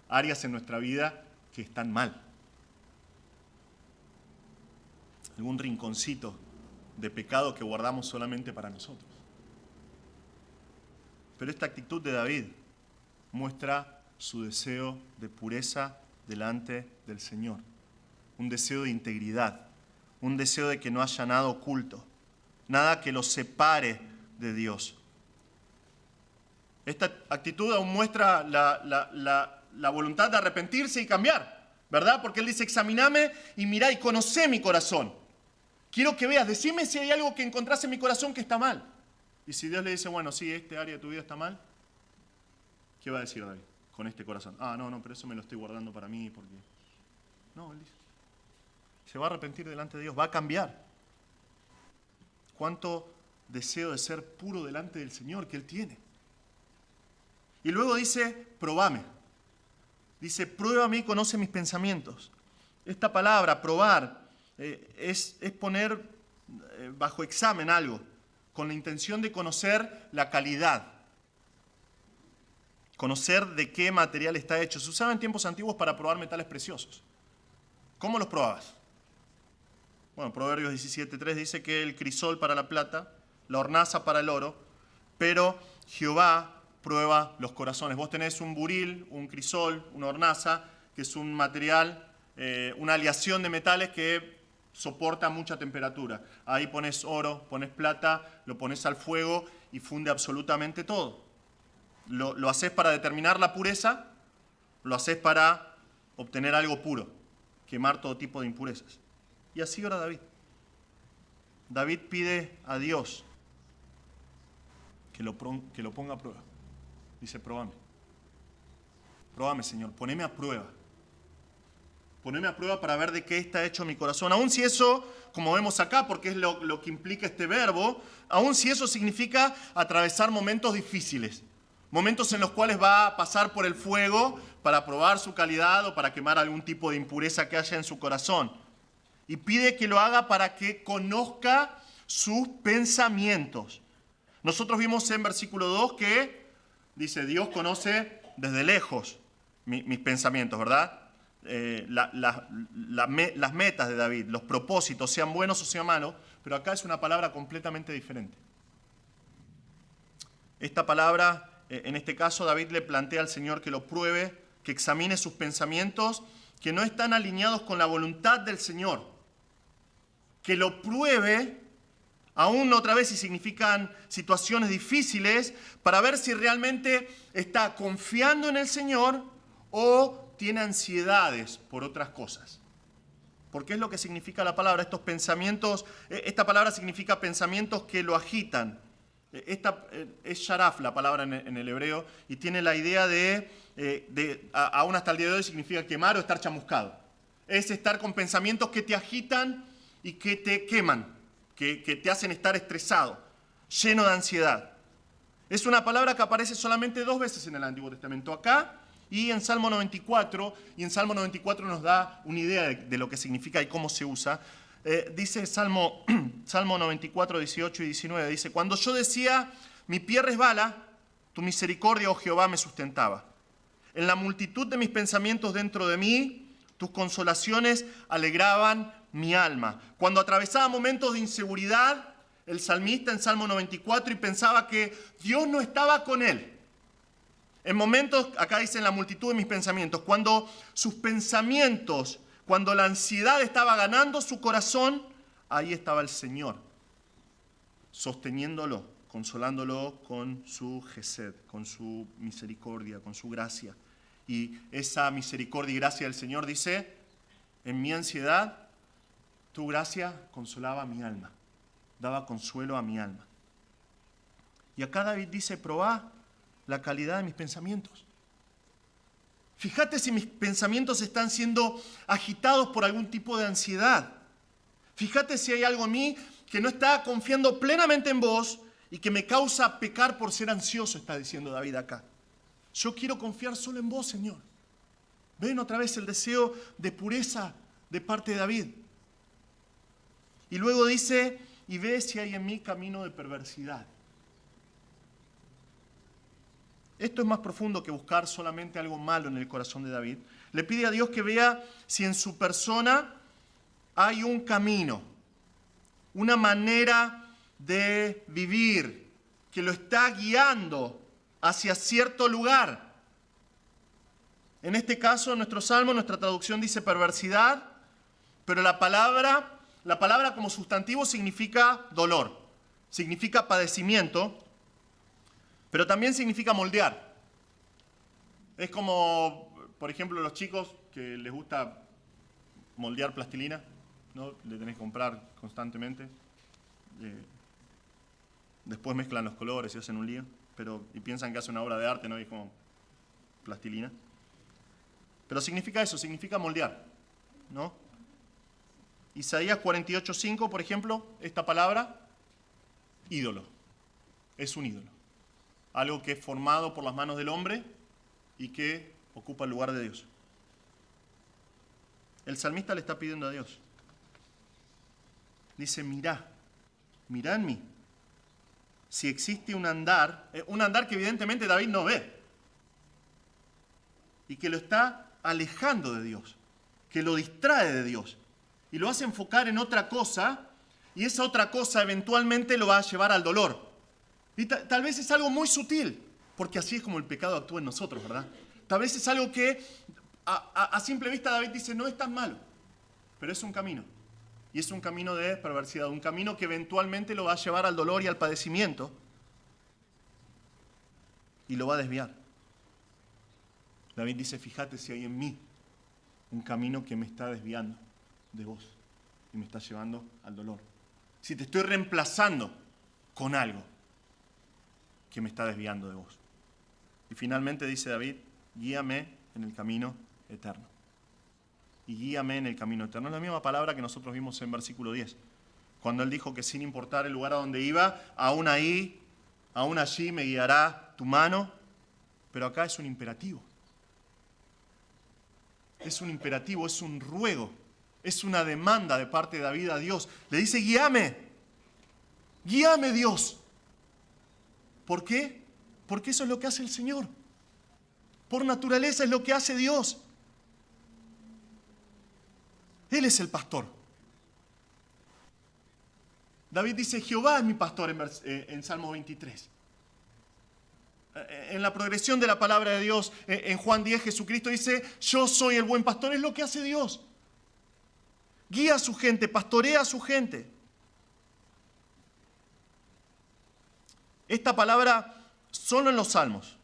Áreas en nuestra vida que están mal. Algún rinconcito de pecado que guardamos solamente para nosotros. Pero esta actitud de David muestra su deseo de pureza delante del Señor. Un deseo de integridad. Un deseo de que no haya nada oculto. Nada que lo separe de Dios. Esta actitud aún muestra la voluntad de arrepentirse y cambiar, ¿verdad? Porque él dice, examíname y mirá y conocé mi corazón. Quiero que veas, decime si hay algo que encontrás en mi corazón que está mal. Y si Dios le dice, bueno, sí, este área de tu vida está mal, ¿qué va a decir David con este corazón? No, pero eso me lo estoy guardando para mí, porque... No, él dice, se va a arrepentir delante de Dios, va a cambiar. Cuánto deseo de ser puro delante del Señor que él tiene. Y luego dice, probame. Dice, pruébame y conoce mis pensamientos. Esta palabra, probar, es poner bajo examen algo, con la intención de conocer la calidad. Conocer de qué material está hecho. Se usaba en tiempos antiguos para probar metales preciosos. ¿Cómo los probabas? Bueno, Proverbios 17:3 dice que el crisol para la plata, la hornaza para el oro, pero Jehová prueba los corazones. Vos tenés un buril, un crisol, una hornaza, que es un material, una aleación de metales que soporta mucha temperatura. Ahí pones oro, pones plata, lo pones al fuego y funde absolutamente todo. Lo haces para determinar la pureza, lo haces para obtener algo puro, quemar todo tipo de impurezas. Y así ora David. David pide a Dios que lo ponga a prueba. Dice, probame. Probame, Señor, poneme a prueba. Poneme a prueba para ver de qué está hecho mi corazón. Aun si eso, como vemos acá, porque es lo que implica este verbo, aun si eso significa atravesar momentos difíciles, momentos en los cuales va a pasar por el fuego para probar su calidad o para quemar algún tipo de impureza que haya en su corazón. Y pide que lo haga para que conozca sus pensamientos. Nosotros vimos en versículo 2 que dice, Dios conoce desde lejos mis pensamientos, ¿verdad? Las metas de David, los propósitos, sean buenos o sean malos, pero acá es una palabra completamente diferente. Esta palabra, en este caso, David le plantea al Señor que lo pruebe, que examine sus pensamientos, que no están alineados con la voluntad del Señor. Que lo pruebe, aún otra vez si significan situaciones difíciles, para ver si realmente está confiando en el Señor o tiene ansiedades por otras cosas. Porque es lo que significa la palabra, estos pensamientos, esta palabra significa pensamientos que lo agitan. Es sharaf la palabra en el hebreo y tiene la idea aún hasta el día de hoy significa quemar o estar chamuscado. Es estar con pensamientos que te agitan y que te queman, que te hacen estar estresado, lleno de ansiedad. Es una palabra que aparece solamente 2 veces en el Antiguo Testamento, acá y en Salmo 94, y en Salmo 94 nos da una idea de lo que significa y cómo se usa. Dice Salmo 94, 18 y 19, dice, cuando yo decía, mi pie resbala, tu misericordia, oh Jehová, me sustentaba. En la multitud de mis pensamientos dentro de mí, tus consolaciones alegraban mi alma. Cuando atravesaba momentos de inseguridad, el salmista en Salmo 94 y pensaba que Dios no estaba con él. En momentos, acá dice en la multitud de mis pensamientos, cuando sus pensamientos, cuando la ansiedad estaba ganando su corazón, ahí estaba el Señor, sosteniéndolo, consolándolo con su gesed, con su misericordia, con su gracia. Y esa misericordia y gracia del Señor dice, en mi ansiedad, tu gracia consolaba mi alma, daba consuelo a mi alma. Y acá David dice, probá la calidad de mis pensamientos. Fíjate si mis pensamientos están siendo agitados por algún tipo de ansiedad. Fíjate si hay algo en mí que no está confiando plenamente en vos y que me causa pecar por ser ansioso, está diciendo David acá. Yo quiero confiar solo en vos, Señor. Ven otra vez el deseo de pureza de parte de David. Y luego dice, y ve si hay en mí camino de perversidad. Esto es más profundo que buscar solamente algo malo en el corazón de David. Le pide a Dios que vea si en su persona hay un camino, una manera de vivir que lo está guiando hacia cierto lugar. En este caso, en nuestro salmo, nuestra traducción dice perversidad, pero la palabra como sustantivo significa dolor, significa padecimiento, pero también significa moldear. Es como, por ejemplo, los chicos que les gusta moldear plastilina, ¿no? Le tenés que comprar constantemente. Después mezclan los colores y hacen un lío, y piensan que hacen una obra de arte, ¿no? Y es como plastilina. Pero significa eso, significa moldear, ¿no? Isaías 48:5, por ejemplo, esta palabra, ídolo. Es un ídolo. Algo que es formado por las manos del hombre y que ocupa el lugar de Dios. El salmista le está pidiendo a Dios. Dice, mirá en mí. Si existe un andar que evidentemente David no ve, y que lo está alejando de Dios, que lo distrae de Dios, y lo hace enfocar en otra cosa, y esa otra cosa eventualmente lo va a llevar al dolor. Y tal vez es algo muy sutil, porque así es como el pecado actúa en nosotros, ¿verdad? Tal vez es algo que a simple vista David dice, no es tan malo, pero es un camino. Y es un camino de perversidad, un camino que eventualmente lo va a llevar al dolor y al padecimiento, y lo va a desviar. David dice, fíjate si hay en mí un camino que me está desviando de vos y me está llevando al dolor. Si te estoy reemplazando con algo que me está desviando de vos. Y finalmente dice David, guíame en el camino eterno. y guíame en el camino eterno. Es la misma palabra que nosotros vimos en versículo 10, cuando Él dijo que sin importar el lugar a donde iba, aún allí me guiará tu mano. Pero acá es un imperativo. Es un imperativo, es un ruego, es una demanda de parte de David a Dios. Le dice, guíame Dios. ¿Por qué? Porque eso es lo que hace el Señor. Por naturaleza es lo que hace Dios. Él es el pastor. David dice, Jehová es mi pastor en Salmo 23. En la progresión de la palabra de Dios, en Juan 10, Jesucristo dice, yo soy el buen pastor. Es lo que hace Dios. Guía a su gente, pastorea a su gente. Esta palabra solo en los Salmos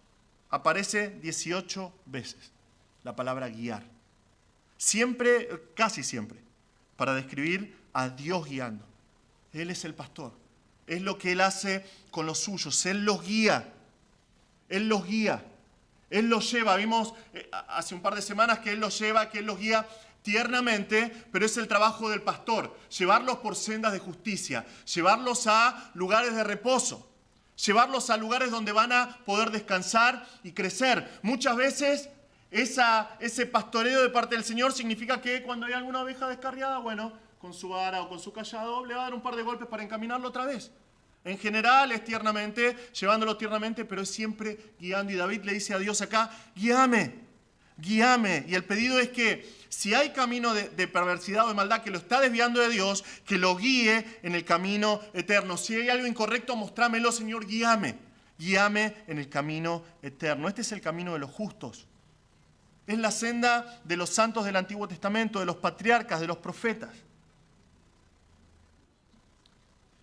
aparece 18 veces. La palabra guiar. Siempre, casi siempre, para describir a Dios guiando. Él es el pastor. Es lo que Él hace con los suyos. Él los guía. Él los guía. Él los lleva. Vimos hace un par de semanas que Él los lleva, que Él los guía tiernamente, pero es el trabajo del pastor. Llevarlos por sendas de justicia. Llevarlos a lugares de reposo. Llevarlos a lugares donde van a poder descansar y crecer. Muchas veces ese pastoreo de parte del Señor significa que cuando hay alguna oveja descarriada, bueno, con su vara o con su callado le va a dar un par de golpes para encaminarlo otra vez. En general es tiernamente, llevándolo tiernamente, pero es siempre guiando. Y David le dice a Dios acá, guíame. Y el pedido es que si hay camino de perversidad o de maldad que lo está desviando de Dios, que lo guíe en el camino eterno. Si hay algo incorrecto, mostrámelo, Señor, guíame en el camino eterno. Este es el camino de los justos. Es la senda de los santos del Antiguo Testamento, de los patriarcas, de los profetas.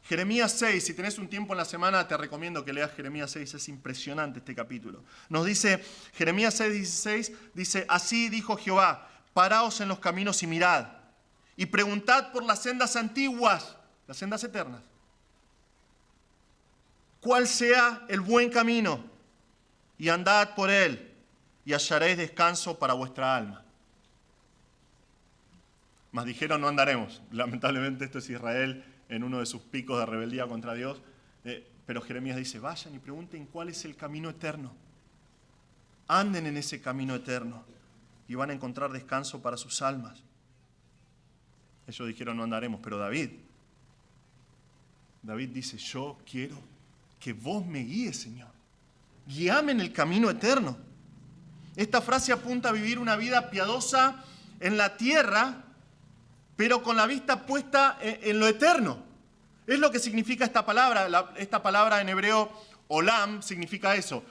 Jeremías 6, si tenés un tiempo en la semana, te recomiendo que leas Jeremías 6, es impresionante este capítulo. Nos dice, Jeremías 6, 16, dice, así dijo Jehová, paraos en los caminos y mirad, y preguntad por las sendas antiguas, las sendas eternas, cuál sea el buen camino, y andad por él, y hallaréis descanso para vuestra alma. Mas dijeron, no andaremos. Lamentablemente esto es Israel en uno de sus picos de rebeldía contra Dios. Pero Jeremías dice, vayan y pregunten cuál es el camino eterno. Anden en ese camino eterno y van a encontrar descanso para sus almas. Ellos dijeron, no andaremos, pero David dice, yo quiero que vos me guíes, Señor. Guíame en el camino eterno. Esta frase apunta a vivir una vida piadosa en la tierra, pero con la vista puesta en lo eterno. Es lo que significa esta palabra. Esta palabra en hebreo, olam, significa eso.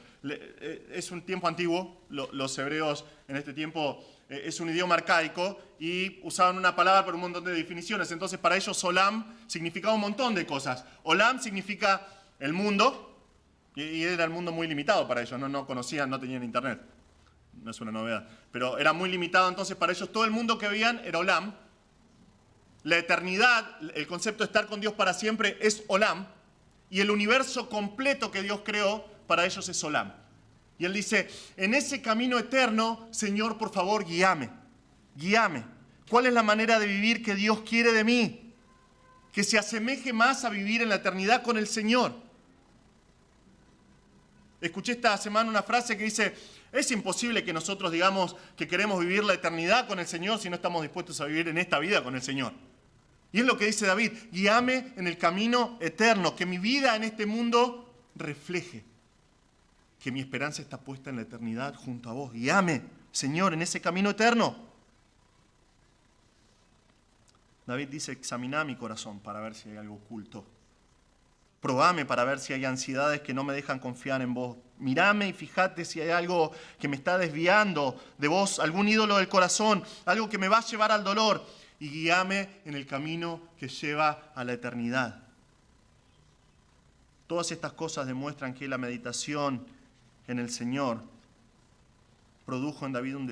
Es un tiempo antiguo. Los hebreos en este tiempo es un idioma arcaico y usaban una palabra por un montón de definiciones. Entonces para ellos olam significaba un montón de cosas. Olam significa el mundo y era el mundo muy limitado para ellos. No conocían, no tenían internet. No es una novedad. Pero era muy limitado, entonces para ellos todo el mundo que veían era olam. La eternidad, el concepto de estar con Dios para siempre es olam. Y el universo completo que Dios creó para ellos es olam. Y Él dice, en ese camino eterno, Señor, por favor, guíame. ¿Cuál es la manera de vivir que Dios quiere de mí? Que se asemeje más a vivir en la eternidad con el Señor. Escuché esta semana una frase que dice, es imposible que nosotros digamos que queremos vivir la eternidad con el Señor si no estamos dispuestos a vivir en esta vida con el Señor. Y es lo que dice David, guíame en el camino eterno, que mi vida en este mundo refleje que mi esperanza está puesta en la eternidad junto a vos. Guíame, Señor, en ese camino eterno. David dice, examina mi corazón para ver si hay algo oculto. Probame para ver si hay ansiedades que no me dejan confiar en vos. Mirame y fíjate si hay algo que me está desviando de vos, algún ídolo del corazón, algo que me va a llevar al dolor. Y guíame en el camino que lleva a la eternidad. Todas estas cosas demuestran que la meditación en el Señor produjo en David un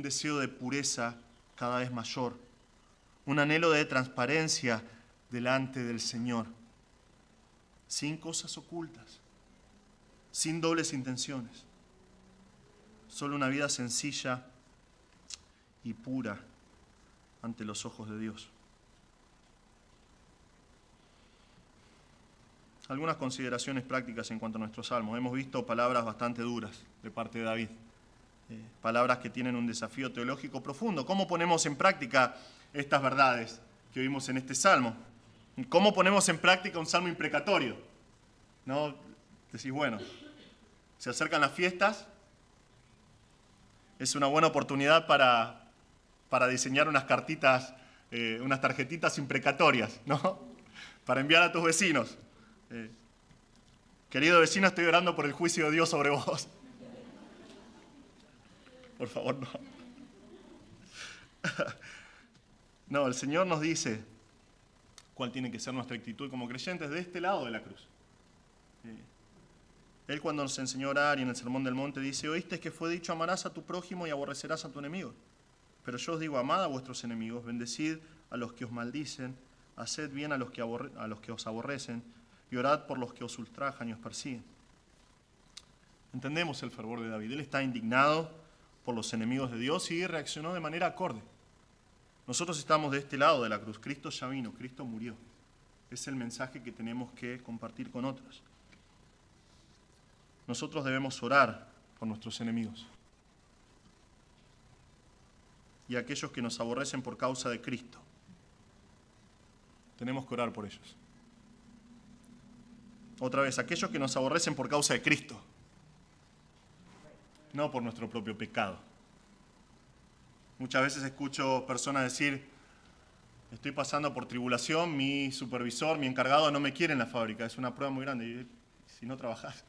deseo de pureza cada vez mayor, un anhelo de transparencia delante del Señor, sin cosas ocultas, sin dobles intenciones, solo una vida sencilla y pura ante los ojos de Dios. Algunas consideraciones prácticas en cuanto a nuestros salmos. Hemos visto palabras bastante duras de parte de David. Palabras que tienen un desafío teológico profundo. ¿Cómo ponemos en práctica estas verdades que oímos en este salmo? ¿Cómo ponemos en práctica un salmo imprecatorio? ¿No? Decís, bueno, se acercan las fiestas, es una buena oportunidad para diseñar unas cartitas, unas tarjetitas imprecatorias, ¿no? Para enviar a tus vecinos. Querido vecino, estoy orando por el juicio de Dios sobre vos. Por favor, no. No, el Señor nos dice cuál tiene que ser nuestra actitud como creyentes de este lado de la cruz. Él cuando nos enseñó a orar y en el Sermón del Monte dice, oíste que fue dicho, amarás a tu prójimo y aborrecerás a tu enemigo. Pero yo os digo, amad a vuestros enemigos, bendecid a los que os maldicen, haced bien a los que os aborrecen y orad por los que os ultrajan y os persiguen. Entendemos el fervor de David. Él está indignado por los enemigos de Dios y reaccionó de manera acorde. Nosotros estamos de este lado de la cruz. Cristo ya vino, Cristo murió. Es el mensaje que tenemos que compartir con otros. Nosotros debemos orar por nuestros enemigos y aquellos que nos aborrecen por causa de Cristo. Tenemos que orar por ellos. Otra vez, aquellos que nos aborrecen por causa de Cristo, no por nuestro propio pecado. Muchas veces escucho personas decir, estoy pasando por tribulación, mi supervisor, mi encargado no me quiere en la fábrica, es una prueba muy grande. Y si no trabajas,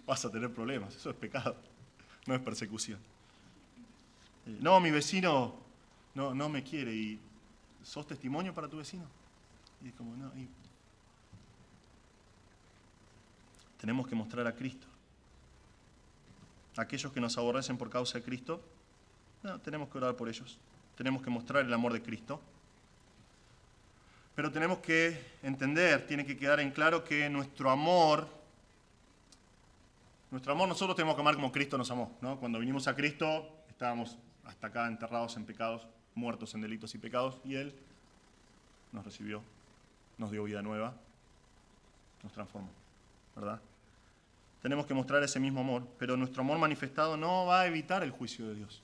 vas a tener problemas, eso es pecado, no es persecución. No, mi vecino no me quiere, y ¿sos testimonio para tu vecino? Y es como, no, tenemos que mostrar a Cristo. Aquellos que nos aborrecen por causa de Cristo, tenemos que orar por ellos. Tenemos que mostrar el amor de Cristo. Pero tenemos que entender, tiene que quedar en claro que nuestro amor nosotros tenemos que amar como Cristo nos amó, ¿no? Cuando vinimos a Cristo estábamos hasta acá enterrados en pecados, muertos en delitos y pecados, y Él nos recibió, nos dio vida nueva, nos transformó, ¿verdad? Tenemos que mostrar ese mismo amor, pero nuestro amor manifestado no va a evitar el juicio de Dios.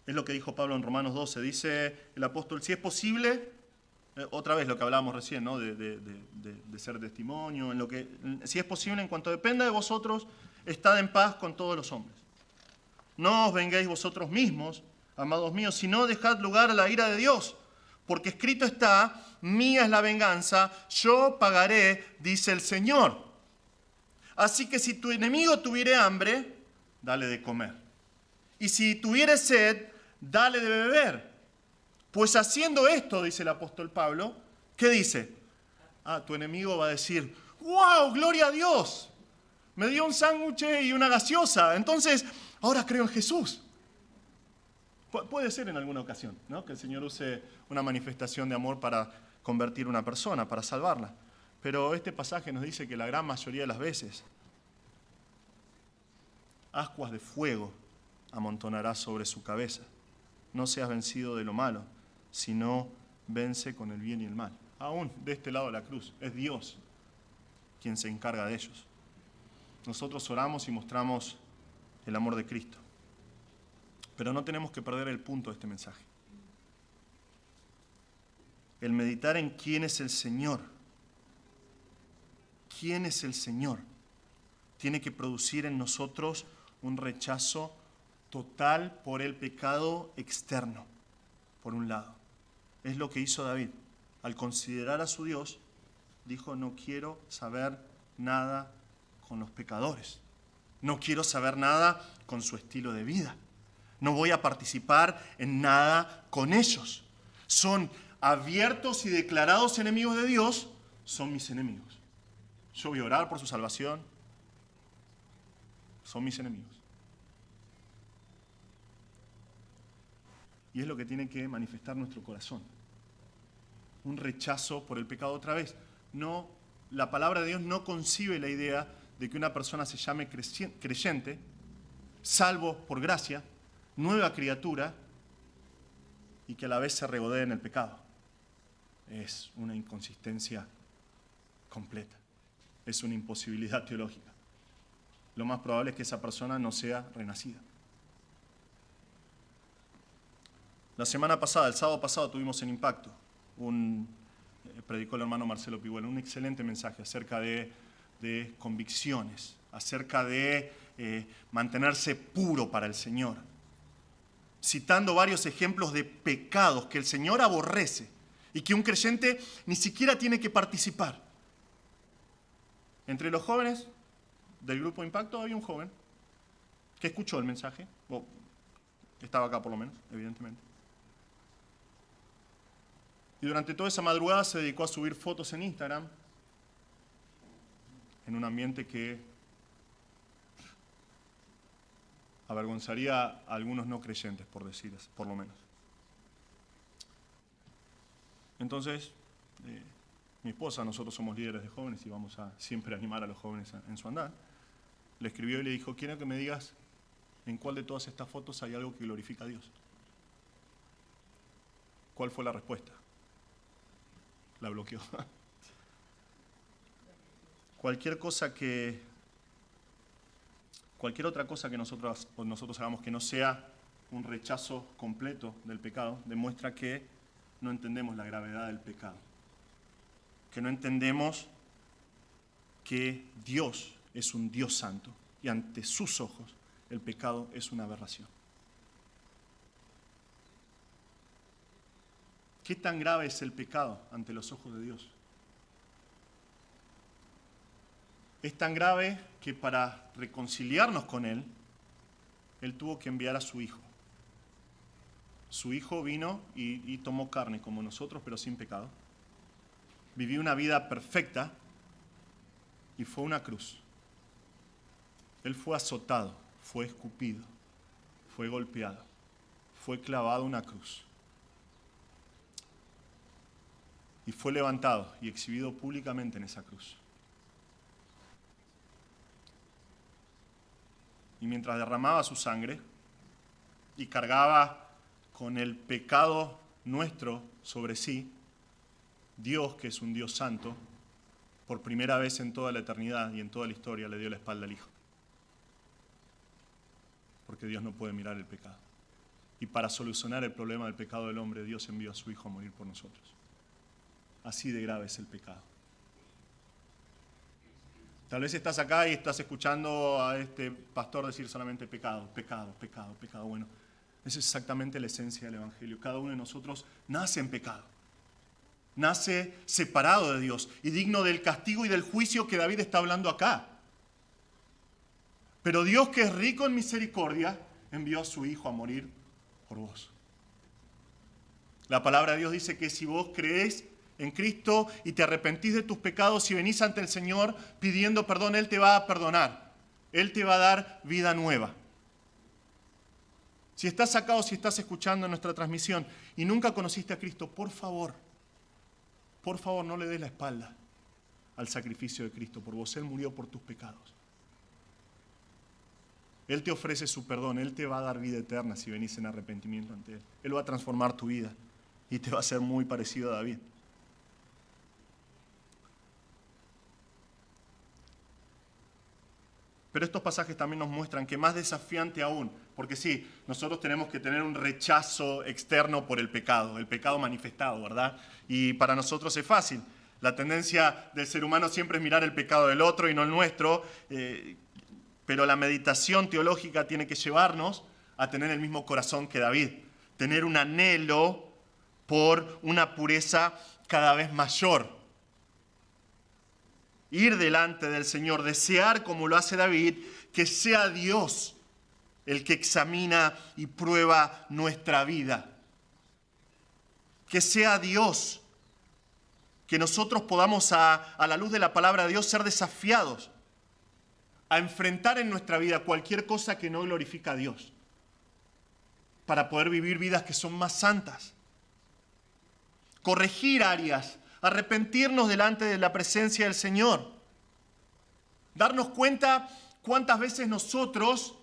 Es lo que dijo Pablo en Romanos 12. Dice el apóstol, si es posible, otra vez lo que hablábamos recién, ¿no? de ser testimonio, si es posible, en cuanto dependa de vosotros, estad en paz con todos los hombres. No os vengáis vosotros mismos, amados míos, sino dejad lugar a la ira de Dios. Porque escrito está, mía es la venganza, yo pagaré, dice el Señor. Así que si tu enemigo tuviere hambre, dale de comer. Y si tuviere sed, dale de beber. Pues haciendo esto, dice el apóstol Pablo, ¿qué dice? Tu enemigo va a decir, ¡wow, gloria a Dios! Me dio un sándwich y una gaseosa, entonces ahora creo en Jesús. Puede ser en alguna ocasión, ¿no? Que el Señor use una manifestación de amor para convertir a una persona, para salvarla. Pero este pasaje nos dice que la gran mayoría de las veces, ascuas de fuego amontonarás sobre su cabeza. No seas vencido de lo malo, sino vence con el bien y el mal. Aún de este lado de la cruz, es Dios quien se encarga de ellos. Nosotros oramos y mostramos el amor de Cristo. Pero no tenemos que perder el punto de este mensaje. El meditar en quién es el Señor. ¿Quién es el Señor? Tiene que producir en nosotros un rechazo total por el pecado externo, por un lado. Es lo que hizo David. Al considerar a su Dios, dijo, no quiero saber nada con los pecadores. No quiero saber nada con su estilo de vida. No voy a participar en nada con ellos. Son abiertos y declarados enemigos de Dios, son mis enemigos. Yo voy a orar por su salvación. Son mis enemigos. Y es lo que tiene que manifestar nuestro corazón. Un rechazo por el pecado otra vez. No, la palabra de Dios no concibe la idea de que una persona se llame creyente salvo por gracia, nueva criatura, y que a la vez se regodee en el pecado. Es una inconsistencia completa. Es una imposibilidad teológica. Lo más probable es que esa persona no sea renacida. La semana pasada, el sábado pasado, tuvimos en Impacto predicó el hermano Marcelo Piguel, un excelente mensaje acerca de convicciones, acerca de mantenerse puro para el Señor, citando varios ejemplos de pecados que el Señor aborrece y que un creyente ni siquiera tiene que participar. Entre los jóvenes del grupo Impacto había un joven que escuchó el mensaje, o estaba acá por lo menos, evidentemente. Y durante toda esa madrugada se dedicó a subir fotos en Instagram en un ambiente que avergonzaría a algunos no creyentes, por decir, por lo menos. Entonces, mi esposa, nosotros somos líderes de jóvenes y vamos a siempre animar a los jóvenes en su andar, le escribió y le dijo: quiero que me digas en cuál de todas estas fotos hay algo que glorifica a Dios. ¿Cuál fue la respuesta? La bloqueó. Cualquier otra cosa que nosotros hagamos que no sea un rechazo completo del pecado, demuestra que no entendemos la gravedad del pecado. Que no entendemos que Dios es un Dios santo y ante sus ojos el pecado es una aberración. ¿Qué tan grave es el pecado ante los ojos de Dios? Es tan grave que para reconciliarnos con Él, Él tuvo que enviar a su Hijo. Su Hijo vino y tomó carne como nosotros, pero sin pecado. Vivió una vida perfecta y fue a una cruz. Él fue azotado, fue escupido, fue golpeado, fue clavado a una cruz. Y fue levantado y exhibido públicamente en esa cruz. Y mientras derramaba su sangre y cargaba con el pecado nuestro sobre sí, Dios, que es un Dios santo, por primera vez en toda la eternidad y en toda la historia le dio la espalda al Hijo. Porque Dios no puede mirar el pecado. Y para solucionar el problema del pecado del hombre, Dios envió a su Hijo a morir por nosotros. Así de grave es el pecado. Tal vez estás acá y estás escuchando a este pastor decir solamente pecado, pecado, pecado, pecado. Bueno, esa es exactamente la esencia del Evangelio. Cada uno de nosotros nace en pecado. Nace separado de Dios y digno del castigo y del juicio que David está hablando acá. Pero Dios, que es rico en misericordia, envió a su Hijo a morir por vos. La palabra de Dios dice que si vos creés en Cristo y te arrepentís de tus pecados y venís ante el Señor pidiendo perdón, Él te va a perdonar. Él te va a dar vida nueva. Si estás acá o si estás escuchando nuestra transmisión y nunca conociste a Cristo, por favor, no le des la espalda al sacrificio de Cristo por vos. Él murió por tus pecados. Él te ofrece su perdón. Él te va a dar vida eterna si venís en arrepentimiento ante Él. Él va a transformar tu vida y te va a hacer muy parecido a David. Pero estos pasajes también nos muestran que más desafiante aún, porque sí, nosotros tenemos que tener un rechazo externo por el pecado manifestado, ¿verdad? Y para nosotros es fácil. La tendencia del ser humano siempre es mirar el pecado del otro y no el nuestro, pero la meditación teológica tiene que llevarnos a tener el mismo corazón que David, tener un anhelo por una pureza cada vez mayor. Ir delante del Señor, desear como lo hace David, que sea Dios el que examina y prueba nuestra vida. Que sea Dios, que nosotros podamos a la luz de la palabra de Dios ser desafiados a enfrentar en nuestra vida cualquier cosa que no glorifica a Dios, para poder vivir vidas que son más santas. Corregir áreas, arrepentirnos delante de la presencia del Señor. Darnos cuenta cuántas veces nosotros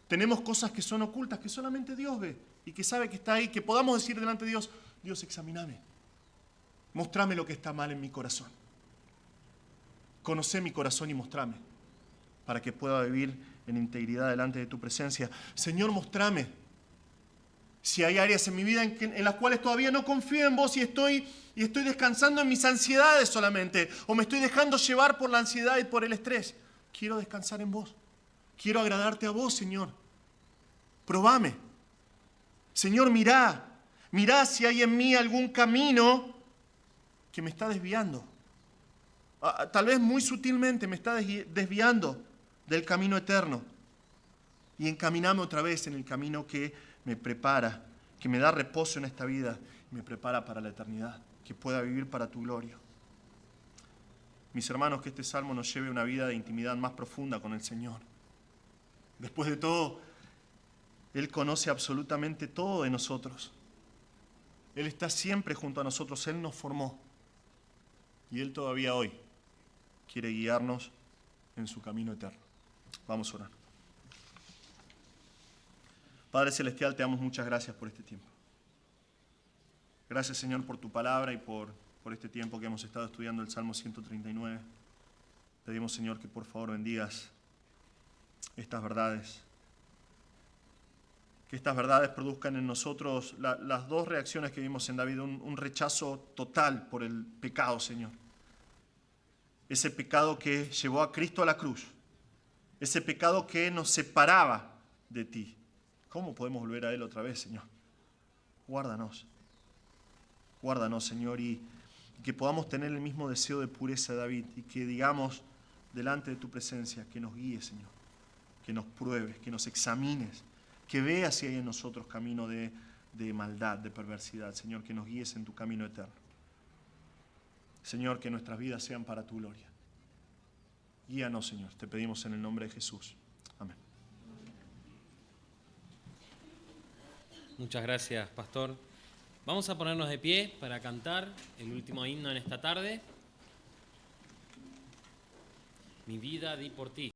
Tenemos cosas que son ocultas, que solamente Dios ve y que sabe que está ahí, que podamos decir delante de Dios, Dios, examíname. Mostrame lo que está mal en mi corazón. Conocé mi corazón y mostrame para que pueda vivir en integridad delante de tu presencia. Señor, mostrame si hay áreas en mi vida en las cuales todavía no confío en vos y estoy descansando en mis ansiedades solamente, o me estoy dejando llevar por la ansiedad y por el estrés. Quiero descansar en vos. Quiero agradarte a vos, Señor. Probame. Señor, mirá si hay en mí algún camino que me está desviando. Tal vez muy sutilmente me está desviando del camino eterno. Y encaminame otra vez en el camino que me prepara, que me da reposo en esta vida y me prepara para la eternidad, que pueda vivir para tu gloria. Mis hermanos, que este salmo nos lleve a una vida de intimidad más profunda con el Señor. Después de todo, Él conoce absolutamente todo de nosotros. Él está siempre junto a nosotros, Él nos formó. Y Él todavía hoy quiere guiarnos en su camino eterno. Vamos a orar. Padre Celestial, te damos muchas gracias por este tiempo. Gracias, Señor, por tu palabra y por este tiempo que hemos estado estudiando el Salmo 139. Pedimos, Señor, que por favor bendigas estas verdades. Que estas verdades produzcan en nosotros las dos reacciones que vimos en David, un rechazo total por el pecado, Señor. Ese pecado que llevó a Cristo a la cruz. Ese pecado que nos separaba de ti. ¿Cómo podemos volver a Él otra vez, Señor? Guárdanos. Guárdanos, Señor, y que podamos tener el mismo deseo de pureza de David y que digamos delante de tu presencia que nos guíes, Señor, que nos pruebes, que nos examines, que veas si hay en nosotros camino de maldad, de perversidad, Señor, que nos guíes en tu camino eterno. Señor, que nuestras vidas sean para tu gloria. Guíanos, Señor, te pedimos en el nombre de Jesús. Amén. Muchas gracias, Pastor. Vamos a ponernos de pie para cantar el último himno en esta tarde. Mi vida di por ti.